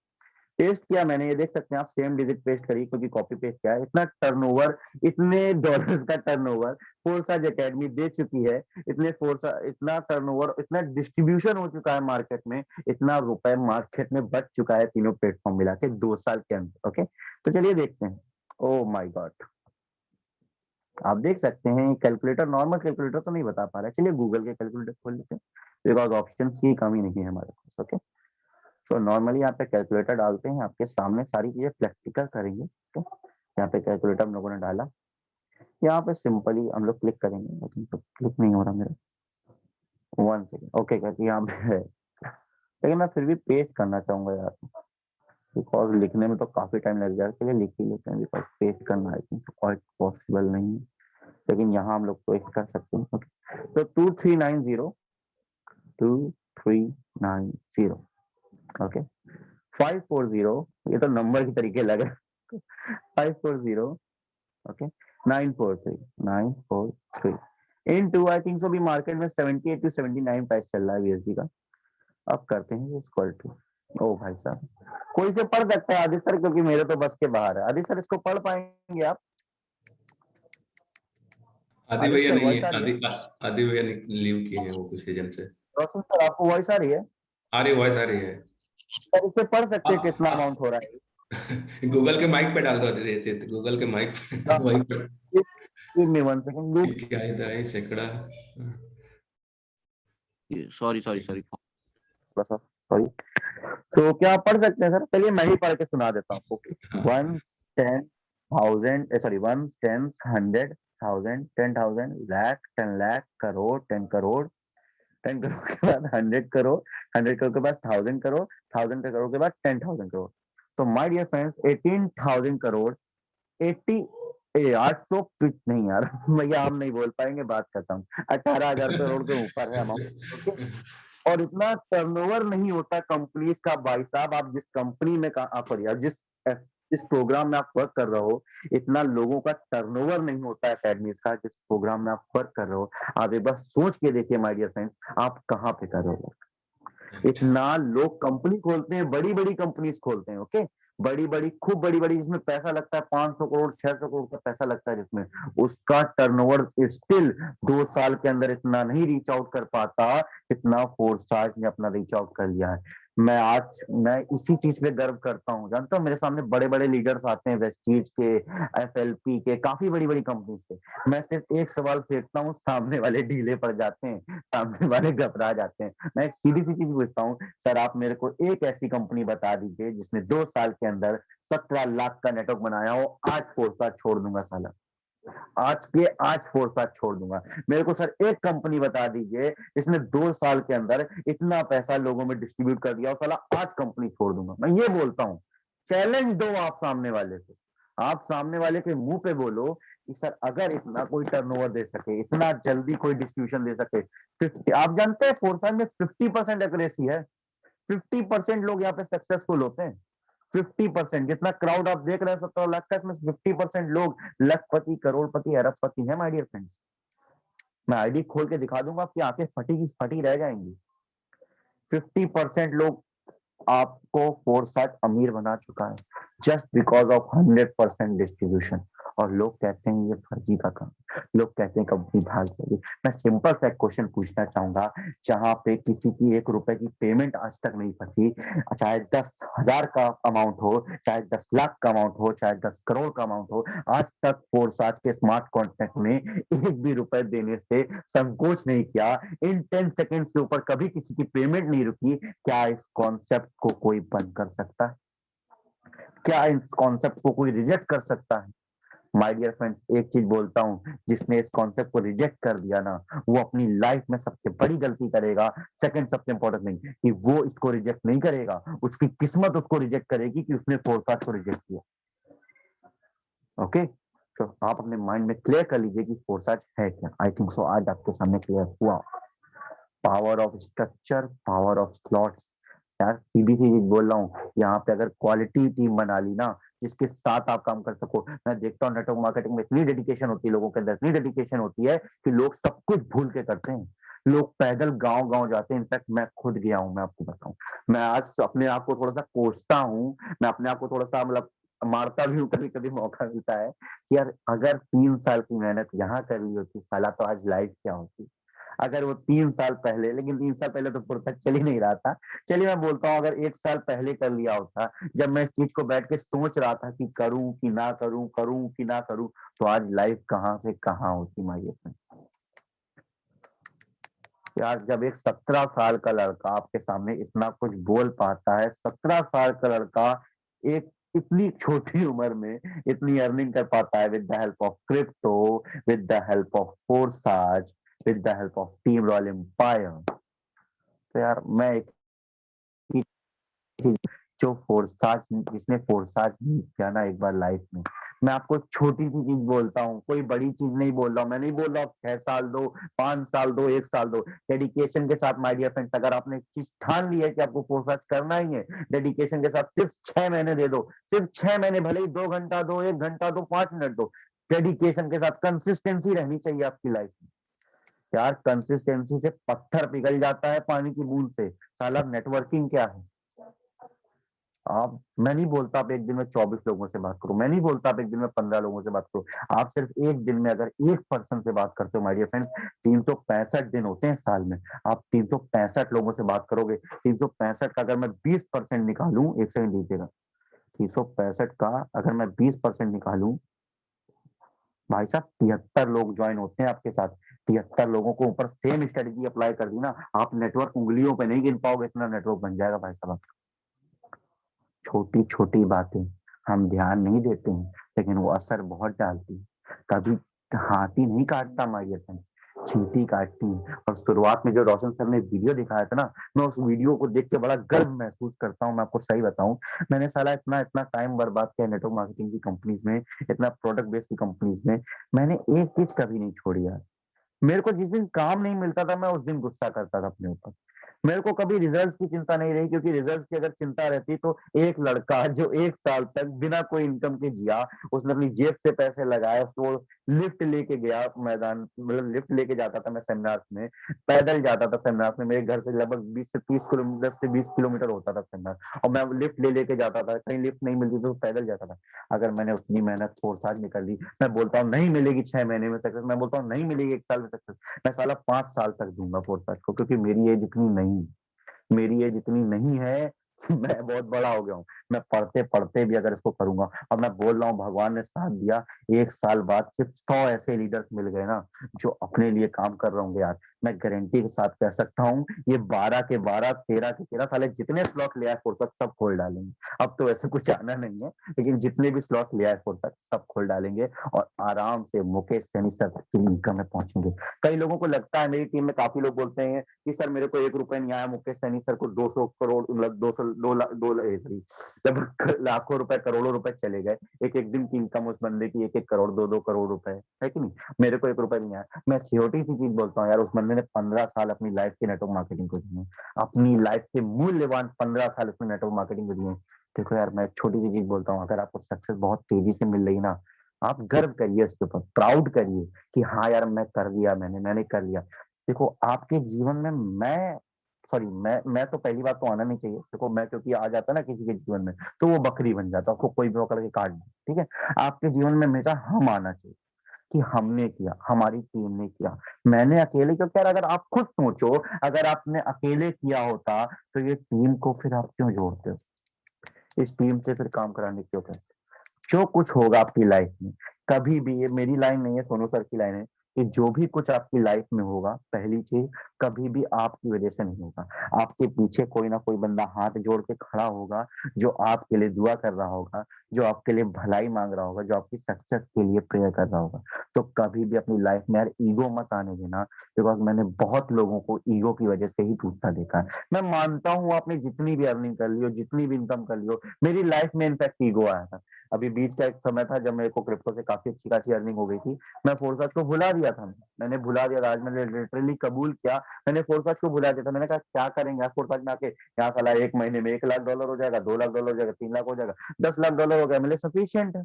पेस्ट किया मैंने, ये देख सकते हैं आप, सेम डिजिट पेस्ट करी क्योंकि कॉपी पेस्ट किया है। इतना टर्नओवर, इतने डॉलर्स का टर्नओवर फोर्साज एकेडमी दे चुकी है। इतना टर्नओवर, इतना डिस्ट्रीब्यूशन हो चुका है मार्केट में, इतना रुपए मार्केट में बच चुका है तीनों प्लेटफॉर्म मिला के 2 साल के अंदर। ओके, तो चलिए देखते हैं। ओ माय गॉड, आप देख सकते हैं कैलकुलेटर, नॉर्मल कैलकुलेटर तो नहीं बता पा रहा है। चलिए गूगल के कैलकुलेटर खोल लेते हैं, बिकॉज ऑप्शन की कमी नहीं है हमारे पास। ओके, तो नॉर्मली यहाँ पे कैलकुलेटर डालते हैं, आपके सामने सारी चीजें प्रैक्टिकल करेंगे। तो यहाँ पे कैलकुलेटर हम लोगों ने डाला, यहाँ पे सिंपली हम लोग क्लिक करेंगे, लेकिन तो क्लिक नहीं हो रहा मेरा। 1 सेकेंड। ओके, कहते हैं यहाँ पे है, लेकिन मैं फिर भी पेस्ट करना चाहूंगा यार, बिकॉज लिखने में तो काफी टाइम लग जाएगा। चलिए लिख ही लेते हैं, बिकॉज पेस्ट करना आई थिंक क्वाइट पॉसिबल नहीं है, लेकिन यहाँ हम लोग पेस्ट कर सकते हैं। ओके, तो 2390 ओके, 540, ये तो नंबर की तरीके लग रहा है। 540 ओके, 943 इनटू आई थिंक सो भी मार्केट में 78 to 79 प्राइस चल रहा है बीएसडी का। अब करते हैं इक्वल टू, ओ भाई साहब कोई से पढ़ सकता है आदित्य सर, क्योंकि मेरे तो बस के बाहर है। आदित्य सर इसको पढ़ पाएंगे आप? आदि आदित्य भैया सर नहीं वॉइस है, आ रही है? आदि भैया लीव किए हैं वो कुछ रीजन से। रोशन सर आपको वॉइस आ रही है? आ रही वॉइस आ रही है। सर इससे पढ़ सकते हैं कितना आ, अमाउंट हो रहा है? गूगल के माइक पे डाल दो चेत, गूगल के माइक पे वहीं पर। Give me 1 second. क्या है सैकड़ा। Sorry sorry sorry. सॉरी, तो क्या आप पढ़ सकते हैं सर? चलिए मैं ही पढ़ के सुना देता हूँ आपको। हाँ। 1 10,000 सॉरी 1 10 100 1000 10,000 लाख 10 लाख करोड़ 10 करोड़ 10 करोड़ के बाद 100 करोड़ 100 करोड़ के बाद 1000 करोड़ 1000 करोड़ के बाद 10,000 करोड़। तो माय डियर फ्रेंड्स 18,000 करोड़ 80 800 नहीं यार भैया हम नहीं बोल पाएंगे, बात करता हूँ। 18,000 करोड़ के ऊपर है अमाउंट। ओके, और इतना टर्नओवर नहीं होता कंपनीज का भाई साहब। आप जिस कंपनी में सॉरी आप जिस प्रोग्राम में आप वर्क कर रहे हो, इतना लोगों का टर्नओवर नहीं होता है अकेडमीज का जिस प्रोग्राम में आप वर्क कर रहे हो। आप एक बार सोच के देखिए माय डियर फ्रेंड्स, आप कहाँ पे कर रहे हो। इतना लोग कंपनी खोलते हैं, बड़ी बड़ी कंपनीज खोलते हैं। ओके, बड़ी बड़ी खूब बड़ी बड़ी, जिसमें पैसा लगता है 500 करोड़ 600 करोड़ का पैसा लगता है, जिसमें उसका टर्नओवर स्टिल 2 साल के अंदर इतना नहीं रीच आउट कर पाता इतना फोर्साज ने अपना रीच आउट कर लिया है। मैं इसी चीज पे गर्व करता हूँ। जानता हूँ मेरे सामने बड़े बड़े लीडर्स आते हैं, वेस्टीज के, एफएलपी के, काफी बड़ी बड़ी कंपनी के। मैं सिर्फ एक सवाल फेंकता हूँ, सामने वाले ढीले पड़ जाते हैं, सामने वाले घबरा जाते हैं। मैं एक सीधी सी चीज पूछता हूँ, सर आप मेरे को एक ऐसी कंपनी बता दीजिए जिसने 2 साल के अंदर 17 लाख का नेटवर्क बनाया हो। आज फोर्सा छोड़ दूंगा साला, आज फोर्सा छोड़ दूंगा। मेरे को सर एक कंपनी बता दीजिए जिसने 2 साल के अंदर इतना पैसा लोगों में डिस्ट्रीब्यूट कर दिया हो, साला आज कंपनी छोड़ दूंगा। मैं ये बोलता हूँ, चैलेंज दो आप सामने वाले को, आप सामने वाले के मुंह पे बोलो कि सर अगर इतना कोई टर्नओवर दे सके, इतना जल्दी कोई डिस्ट्रीब्यूशन दे सके। 50, आप जानते हैं फोर्सा में 50% एक्यूरेसी है। 50% लोग यहाँ पे सक्सेसफुल होते हैं। 50% जितना क्राउड आप देख रहे हैं 17 लाख का, इसमें 50% लोग लखपति करोड़पति अरबपति है माय डियर फ्रेंड्स। मैं आईडी खोल के दिखा दूंगा, आपकी आंखें फटी की फटी रह जाएंगी। 50% लोग आपको फोर्साज अमीर बना चुका है जस्ट बिकॉज ऑफ 100% डिस्ट्रीब्यूशन। और लोग कहते हैं ये फर्जी का काम, लोग कहते हैं कंपनी भाग जाएगी। मैं सिंपल सा क्वेश्चन पूछना चाहूंगा, जहां पे किसी की 1 रुपए की पेमेंट आज तक नहीं फंसी, चाहे 10,000 का अमाउंट हो, चाहे 10 लाख का अमाउंट हो, चाहे 10 करोड़ का अमाउंट हो, आज तक फोर्साज के स्मार्ट कॉन्ट्रैक्ट में एक भी रुपए देने से संकोच नहीं किया। इन 10 सेकेंड्स के ऊपर कभी किसी की पेमेंट नहीं रुकी। क्या इस कॉन्सेप्ट को कोई बंद कर सकता है? क्या इस कॉन्सेप्ट को कोई रिजेक्ट कर सकता है? माय डियर फ्रेंड्स एक चीज बोलता हूं, जिसने इस कॉन्सेप्ट को रिजेक्ट कर दिया ना, वो अपनी लाइफ में सबसे बड़ी गलती करेगा। सेकंड सबसे इंपॉर्टेंट नहीं कि वो इसको रिजेक्ट नहीं करेगा, उसकी किस्मत उसको रिजेक्ट करेगी कि उसने फोरकास्ट को रिजेक्ट किया। ओके, तो आप अपने माइंड में क्लियर कर लीजिए कि फोरसाज है क्या। आई थिंक सो आज आपके सामने क्लियर हुआ। Power of structure, power of slots, यार सीधी सी चीज बोल रहा हूँ, यहाँ पे अगर क्वालिटी टीम बना ली ना, जिसके साथ आप काम कर सको, मैं देखता हूँ नेटवर्क मार्केटिंग में इतनी डेडिकेशन होती है लोगों के अंदर, इतनी डेडिकेशन होती है कि लोग सब कुछ भूल के करते हैं। लोग पैदल गांव गांव जाते हैं, इनफैक्ट मैं खुद गया हूँ, मैं आपको बताऊं, मैं आज अपने आप को थोड़ा सा कोसता हूँ, मैं अपने आप को थोड़ा सा मतलब मारता भी हूँ कभी कभी, मौका मिलता है कि यार अगर 3 साल की मेहनत यहाँ कर ली होती साला, तो आज लाइफ क्या होती। अगर वो 3 साल पहले, लेकिन 3 साल पहले तो फुर्सत चल ही नहीं रहा था। चलिए मैं बोलता हूँ, अगर 1 साल पहले कर लिया होता, जब मैं इस चीज को बैठ के सोच रहा था कि करूं कि ना करूं, करूं कि ना करूं, तो आज लाइफ कहाँ से कहाँ होती माई अपने। यार जब एक 17 साल का लड़का आपके सामने इतना कुछ बोल पाता है, 17 साल का लड़का एक इतनी छोटी उम्र में इतनी अर्निंग कर पाता है with the help of crypto, with the help of Forsage, with the help of team royal empire, तो यार मैं एक चीज, जो फोर्साज, जिसने फोर्साज नहीं किया ना एक बार लाइफ में, मैं आपको छोटी सी चीज बोलता हूँ, कोई बड़ी चीज नहीं बोल रहा हूँ, मैं नहीं बोल रहा हूँ 6 साल दो, 5 साल दो, 1 साल दो, डेडिकेशन के साथ माय डियर फ्रेंड्स, अगर आपने चीज ठान ली है कि आपको फोर्साज करना ही है, डेडिकेशन के साथ सिर्फ 6 महीने दे दो, सिर्फ 6 महीने, भले ही 2 घंटा दो, 1 घंटा दो, 5 मिनट दो, डेडिकेशन के साथ कंसिस्टेंसी रहनी चाहिए आपकी लाइफ में। यार कंसिस्टेंसी से पत्थर पिघल जाता है पानी की बूंद से, साला नेटवर्किंग क्या है। आप, मैं नहीं बोलता आप एक दिन में 24 लोगों से बात करो, मैं नहीं बोलता आप एक दिन में 15 लोगों से बात करो, आप सिर्फ एक दिन में अगर एक पर्सन से बात करते हो माय डियर फ्रेंड्स, 365 दिन होते हैं साल में, आप 365 लोगों से बात करोगे, 365 का अगर मैं 20% निकालूं, एक सेकंड दीजिएगा, 365 का अगर मैं 20% निकालूं, भाई साहब 73 लोग ज्वाइन होते हैं आपके साथ, 73 लोगों को ऊपर सेम स्ट्रेटेजी अप्लाई कर दी ना, आप नेटवर्क उंगलियों पे नहीं गिन पाओगे, इतना नेटवर्क बन जाएगा भाई साहब। छोटी छोटी बातें हम ध्यान नहीं देते हैं, लेकिन वो असर बहुत डालती है। कभी हाथी नहीं काटता माई फ्रेंड, चींटी काटती है। और शुरुआत में जो रोशन सर ने वीडियो दिखाया था ना, मैं उस वीडियो को देख के बड़ा गर्व महसूस करता हूँ, मैं आपको सही बताऊं, मैंने साला इतना इतना टाइम बर्बाद किया नेटवर्क मार्केटिंग की कंपनीज में, इतना प्रोडक्ट बेस्ड की कंपनीज में, मैंने एक चीज कभी नहीं छोड़ी यार। मेरे को जिस दिन काम नहीं मिलता था, मैं उस दिन गुस्सा करता था अपने ऊपर। मेरे को कभी रिजल्ट की चिंता नहीं रही, क्योंकि रिजल्ट की अगर चिंता रहती तो एक लड़का जो 1 साल तक बिना कोई इनकम के जिया, उसने अपनी जेब से पैसे लगाए, उसको लिफ्ट लेके गया मैदान, मतलब लिफ्ट लेके जाता था मैं सेमिनार में, पैदल जाता था सेमिनार में, मेरे घर से लगभग 20 से 20 किलोमीटर होता था सेमिनार, और मैं लिफ्ट ले लेके जाता था, कहीं लिफ्ट नहीं मिलती तो पैदल जाता था। अगर मैंने उतनी मेहनत फोर्साज निकल ली, मैं बोलता हूँ नहीं मिलेगी 6 महीने में सक्सेस, मैं बोलता हूँ नहीं मिलेगी 1 साल में सक्सेस, मैं साला 5 साल तक दूंगा फोर्साज को, क्योंकि मेरी एज इतनी नहीं, मेरी एज इतनी नहीं है कि मैं बहुत बड़ा हो गया हूँ, मैं पढ़ते पढ़ते भी अगर इसको करूंगा, और मैं बोल रहा हूँ भगवान ने साथ दिया, 1 साल बाद सिर्फ 100 ऐसे लीडर्स मिल गए ना जो अपने लिए काम कर रहे होंगे यार, मैं गारंटी के साथ कह सकता हूँ ये 12 के 12, 13 के 13 साले जितने स्लॉट लिया है फोर्सक सब खोल डालेंगे। अब तो ऐसे कुछ आना नहीं है, लेकिन जितने भी स्लॉट लिया है फोर्सक सब खोल डालेंगे, और आराम से मुकेश सैनी सर तक की इनकम में पहुंचेंगे। कई लोगों को लगता है, मेरी टीम में काफी लोग बोलते हैं कि सर मेरे को 1 रुपए नहीं आया, मुकेश सैनी सर को 200 करोड़, मतलब 200 दो लाख, लगभग लाखों रुपए, करोड़ों रुपए चले गए, एक एक दिन की इनकम उस बंदे की 1-1 करोड़, 2-2 करोड़ रुपए है कि नहीं। मेरे को 1 रुपए नहीं आया, मैं छोटी सी चीज बोलता हूँ यार, उस बंदे ने 15 साल अपनी लाइफ की नेटवर्क मार्केटिंग को दिए, अपनी लाइफ के मूल्यवान 15 साल उसने नेटवर्क मार्केटिंग को दिए। देखो यार मैं छोटी सी चीज बोलता हूँ, अगर आपको सक्सेस बहुत तेजी से मिल रही ना, आप गर्व करिए उसके ऊपर, प्राउड करिए कि हाँ यार मैं कर लिया, मैंने कर लिया। देखो आपके जीवन में मैं, सॉरी मैं तो पहली बात तो आना नहीं चाहिए, देखो मैं क्योंकि आ जाता ना किसी के जीवन में तो वो बकरी बन जाता, उसको कोई भी पकड़ के काट दे, ठीक है। आपके जीवन में हमेशा हम आना चाहिए कि हमने किया, हमारी टीम ने किया, मैंने अकेले, क्योंकि यार अगर आप खुद सोचो, अगर आपने अकेले किया होता तो ये टीम को फिर आप क्यों जोड़ते हो, इस टीम से फिर काम कराने क्यों करते हो? जो कुछ होगा आपकी लाइफ में, कभी भी, ये मेरी लाइन नहीं है, सोनू सर की लाइन है, कि जो भी कुछ आपकी लाइफ में होगा, पहली चीज कभी भी आपकी वजह से नहीं होगा, आपके पीछे कोई ना कोई बंदा हाथ जोड़ के खड़ा होगा, जो आपके लिए दुआ कर रहा होगा, जो आपके लिए भलाई मांग रहा होगा, जो आपकी सक्सेस के लिए प्रेयर कर रहा होगा। तो कभी भी अपनी लाइफ में यार ईगो मत आने देना, बिकॉज मैंने बहुत लोगों को ईगो की वजह से ही टूटता देखा है। मैं मानता हूँ आपने जितनी भी अर्निंग कर ली हो, जितनी भी इनकम कर ली हो, मेरी लाइफ में इनफैक्ट ईगो आया था, अभी बीच का एक समय था जब मेरे को क्रिप्टो से काफ़ी अच्छी खासी अर्निंग हो गई थी। मैं फोरसाज को भुला दिया था। मैंने भुला दिया था, आज मैंने लिटरली कबूल किया, मैंने फोरसाज को भुला दिया था। मैंने कहा क्या करेंगे यार फोरसाज में आके, यहाँ साला 1 महीने में $1,00,000 हो जाएगा, $2,00,000 हो जाएगा, 3 लाख हो जाएगा, $10,00,000 हो गया, मेरे लिए सफिशिएंट है,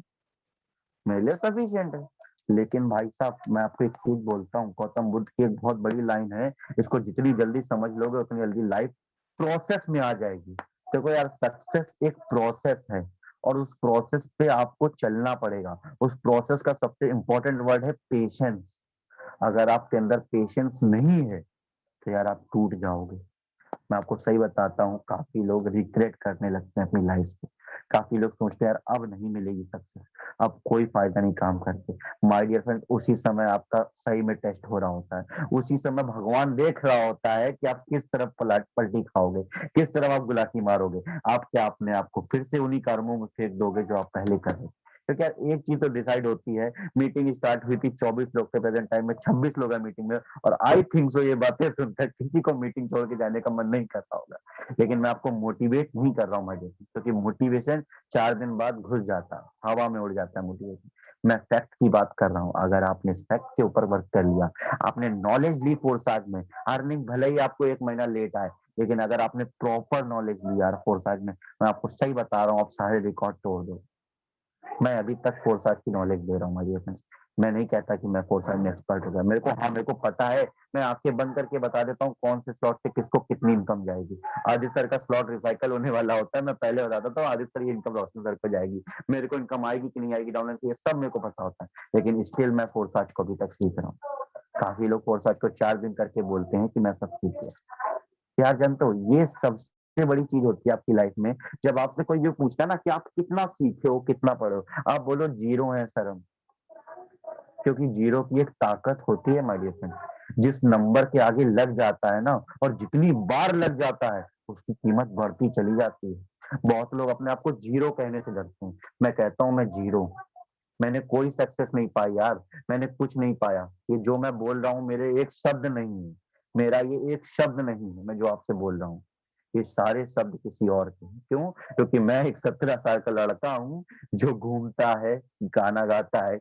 मेरे लिए सफिशिएंट है। लेकिन भाई साहब मैं आपको एक चीज़ बोलता हूँ, गौतम बुद्ध की एक बहुत बड़ी लाइन है, इसको जितनी जल्दी समझ लोगे उतनी जल्दी लाइफ प्रोसेस में आ जाएगी। देखो यार सक्सेस एक प्रोसेस है और उस प्रोसेस पे आपको चलना पड़ेगा। उस प्रोसेस का सबसे इम्पोर्टेंट वर्ड है पेशेंस। अगर आपके अंदर पेशेंस नहीं है, तो यार आप टूट जाओगे। मैं आपको सही बताता हूँ, काफ़ी लोग रिग्रेट करने लगते हैं अपनी लाइफ से। काफ़ी लोग सोचते हैं यार अब नहीं मिलेगी सक्सेस, अब कोई फ़ायदा नहीं काम करके। माय डियर फ्रेंड, उसी समय आपका सही में टेस्ट हो रहा होता है। उसी समय भगवान देख रहा होता है कि आप किस तरफ पलटी खाओगे, किस तरफ आप गुलाटी मारोगे। आप क्या अपने आप को फिर से उन्हीं कर्मों में फेंक दोगे जो आप पहले कर रहे थे? क्योंकि यार एक चीज़ तो डिसाइड होती है, मीटिंग स्टार्ट हुई थी 24 लोग थे, प्रेजेंट टाइम में 26 लोग हैं मीटिंग में, और आई थिंक सो ये बातें सुनकर किसी को मीटिंग छोड़ के जाने का मन नहीं करता होगा। लेकिन मैं आपको मोटिवेट नहीं कर रहा हूँ माय डियर फ्रेंड्स, क्योंकि मोटिवेशन 4 दिन बाद घुस जाता है, हवा में उड़ जाता है मोटिवेशन। मैं फैक्ट की बात कर रहा हूँ। अगर आपने इस फैक्ट के ऊपर वर्क कर लिया, आपने नॉलेज ली फोरसाज में, अर्निंग भले ही आपको 1 महीना लेट आए, लेकिन अगर आपने प्रॉपर नॉलेज लिया फोरसाज में, मैं आपको सही बता रहा हूँ, आप सारे रिकॉर्ड तोड़ दो। मैं अभी तक फोरसाज की नॉलेज दे रहा हूँ माय डियर फ्रेंड्स। मैं नहीं कहता कि मैं फोरसाज में एक्सपर्ट हो गया। मेरे को पता है। मैं आंखें बंद करके बता देता हूँ कौन से स्लॉट से किसको कितनी इनकम जाएगी। आदित्य सर का स्लॉट रिसाइकल होने वाला होता है, मैं पहले बता देता हूँ आदित्य सर ये इनकम रोशन सर पे जाएगी। मेरे को इनकम आएगी कि नहीं आएगी, डाउनलाइन से, ये सब मेरे को पता होता है। लेकिन स्टिल मैं फोरसाज को अभी तक सीख रहा हूँ। काफी लोग फोरसाज को 4 दिन करके बोलते हैं कि मैं सब सीख गया। यार जानते हो, ये सबसे बड़ी चीज होती है आपकी लाइफ में। जब आपसे कोई ये पूछता है ना कि आप कितना सीखे हो, कितना पढ़े हो, आप बोलो 0 है सर हम। क्योंकि 0 की एक ताकत होती है माय डियर फ्रेंड्स। जिस नंबर के आगे लग जाता है ना, और जितनी बार लग जाता है, उसकी कीमत बढ़ती चली जाती है। बहुत लोग अपने आप को 0 कहने से डरते हैं। मैं कहता हूँ मैं 0, मैंने कोई सक्सेस नहीं पाई यार, मैंने कुछ नहीं पाया। ये जो मैं बोल रहा हूँ मेरे एक शब्द नहीं है, मेरा ये एक शब्द नहीं है, मैं जो आपसे बोल रहा हूँ, ये सारे शब्द किसी और के हैं। क्यों? क्योंकि मैं एक 17 साल का लड़का हूँ जो घूमता है, गाना गाता है,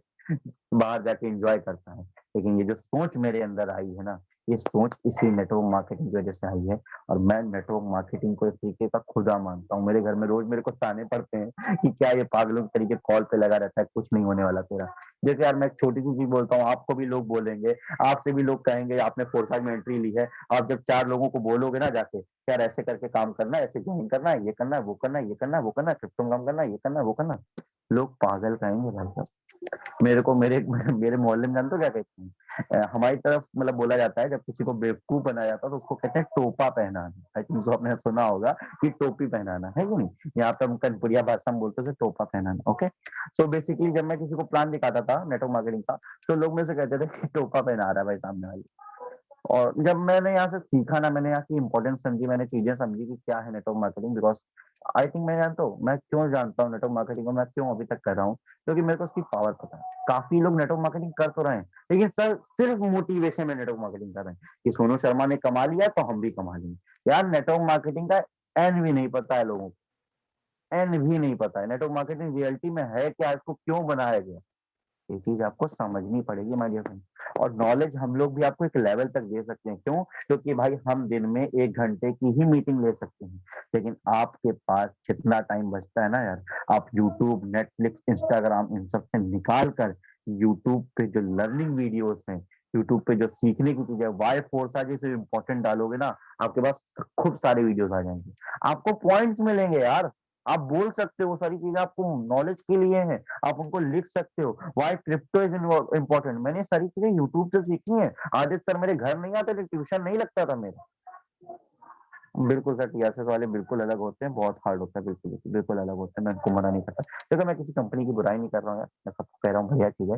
बाहर जाके एन्जॉय करता है। लेकिन ये जो सोच मेरे अंदर आई है ना, ये सोच इसी नेटवर्क मार्केटिंग की वजह से आई है। और मैं नेटवर्क मार्केटिंग को एक तरीके का खुदा मानता हूँ। मेरे घर में रोज मेरे को ताने पड़ते हैं कि क्या ये पागलों के तरीके कॉल पे लगा रहता है, कुछ नहीं होने वाला तेरा। जैसे यार मैं एक छोटी सी चीज बोलता हूँ, आपको भी लोग बोलेंगे, आपसे भी लोग कहेंगे आपने फोरसाइट में एंट्री ली है। आप जब 4 लोगों को बोलोगे ना जाके, यार ऐसे करके काम करना है, ऐसे ज्वाइन करना है, ये करना है, वो करना है, ये करना है, वो करना है, क्रिप्टो में काम करना है, ये करना है, वो करना है, लोग पागल कहेंगे भाई साहब। मेरे को मेरे मेरे मोहल्ले में जानते हो क्या कहते हैं? हमारी तरफ मतलब बोला जाता है, जब किसी को बेवकूफ बनाया जाता है तो उसको कहते हैं टोपा पहनाना। आई थिंक सो आपने सुना होगा कि टोपी पहनाना है कि नहीं। यहाँ पे हम कनपुरिया भाषा में बोलते थे टोपा पहनाना। ओके, सो बेसिकली जब मैं किसी को प्लान दिखाता था नेटवर्क मार्केटिंग का, तो लोग मेरे से कहते थे कि टोपा पहना रहा है भाई सामने वाले। और जब मैंने यहाँ से सीखा ना, मैंने यहाँ की इम्पोर्टेंस समझी, मैंने चीजें समझी कि क्या है network marketing. Because I think मैं जानता हूँ, मैं क्यों जानता हूँ नेटवर्क मार्केटिंग को, मैं क्यों अभी तक कर रहा हूँ, क्योंकि मेरे को उसकी पावर पता है। काफी लोग नेटवर्क मार्केटिंग कर तो रहे हैं, लेकिन सर सिर्फ मोटिवेशन में नेटवर्क मार्केटिंग कर रहे हैं कि सोनू शर्मा ने कमा लिया तो हम भी कमा लेंगे। यार नेटवर्क मार्केटिंग का एन भी नहीं पता है लोगों को, एन भी नहीं पता है नेटवर्क मार्केटिंग रियलिटी में है क्या, इसको क्यों बनाया गया। ये चीज आपको समझनी पड़ेगी माय डियर फ्रेंड। और नॉलेज हम लोग भी आपको एक लेवल तक दे सकते हैं। क्यों? क्योंकि भाई हम दिन में 1 घंटे की ही मीटिंग ले सकते हैं, लेकिन आपके पास जितना टाइम बचता है ना यार, आप यूट्यूब, नेटफ्लिक्स, इंस्टाग्राम इन सब से निकाल कर यूट्यूब पे जो लर्निंग वीडियोस हैं, यूट्यूब पे जो सीखने की चीजें, वाई फोर्सा जैसे इंपॉर्टेंट डालोगे ना, आपके पास खूब सारे वीडियोस आ जाएंगे। आपको पॉइंट्स मिलेंगे यार, आप बोल सकते हो, वो सारी चीजें आपको नॉलेज के लिए है, आप उनको लिख सकते हो। व्हाई क्रिप्टो इज इम्पोर्टेंट, मैंने ये सारी चीजें यूट्यूब से सीखी है। आदित्य सर मेरे घर नहीं आते थे, ट्यूशन नहीं लगता था मेरा। बिल्कुल सर, टीआरएस वाले बिल्कुल अलग होते हैं, बहुत हार्ड होता है, बिल्कुल बिल्कुल बिल्कुल अलग होते हैं, मैं उनको मना नहीं करता। देखो मैं किसी कंपनी की बुराई नहीं कर रहा हूँ यार, मैं सबको कह रहा हूँ भैया चीज है।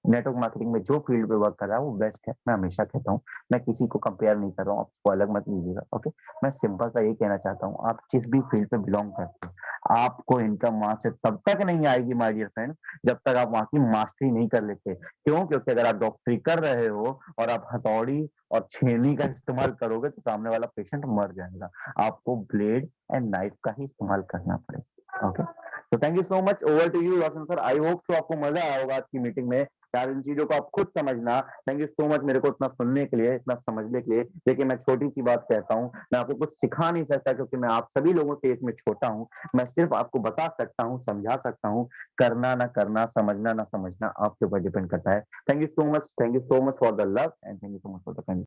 नेटवर्क मार्केटिंग में जो फील्ड पे वर्क कर रहा है वो बेस्ट है, मैं हमेशा कहता हूँ। मैं किसी को कंपेयर नहीं कर रहा हूँ, आप उसको अलग मत लीजिएगा। ओके, मैं सिंपल सा यही कहना चाहता हूँ, आप जिस भी फील्ड पे बिलोंग करते हो, आपको इनकम वहां से तब तक नहीं आएगी माय डियर फ्रेंड्स, जब तक आप वहां की मास्टरी नहीं कर लेते। क्यों? क्योंकि अगर आप डॉक्टरी कर रहे हो और आप हथौड़ी और छेनी का इस्तेमाल करोगे तो सामने वाला पेशेंट मर जाएगा। आपको ब्लेड एंड नाइफ का ही इस्तेमाल करना पड़ेगा। ओके, तो thank you so much, over to you Roshan sir. I hope so आपको मजा आया होगा आज की मीटिंग में यार, इन चीजों को आप खुद समझना। थैंक यू सो मच मेरे को इतना सुनने के लिए, इतना समझने के लिए। देखिए मैं छोटी सी बात कहता हूँ, मैं आपको कुछ सिखा नहीं सकता क्योंकि मैं आप सभी लोगों से इसमें छोटा हूँ। मैं सिर्फ आपको बता सकता हूँ, समझा सकता हूँ। करना ना करना, समझना ना समझना आपके ऊपर डिपेंड करता है। Thank you so much, thank you so much for the love and thank you so much for the kind.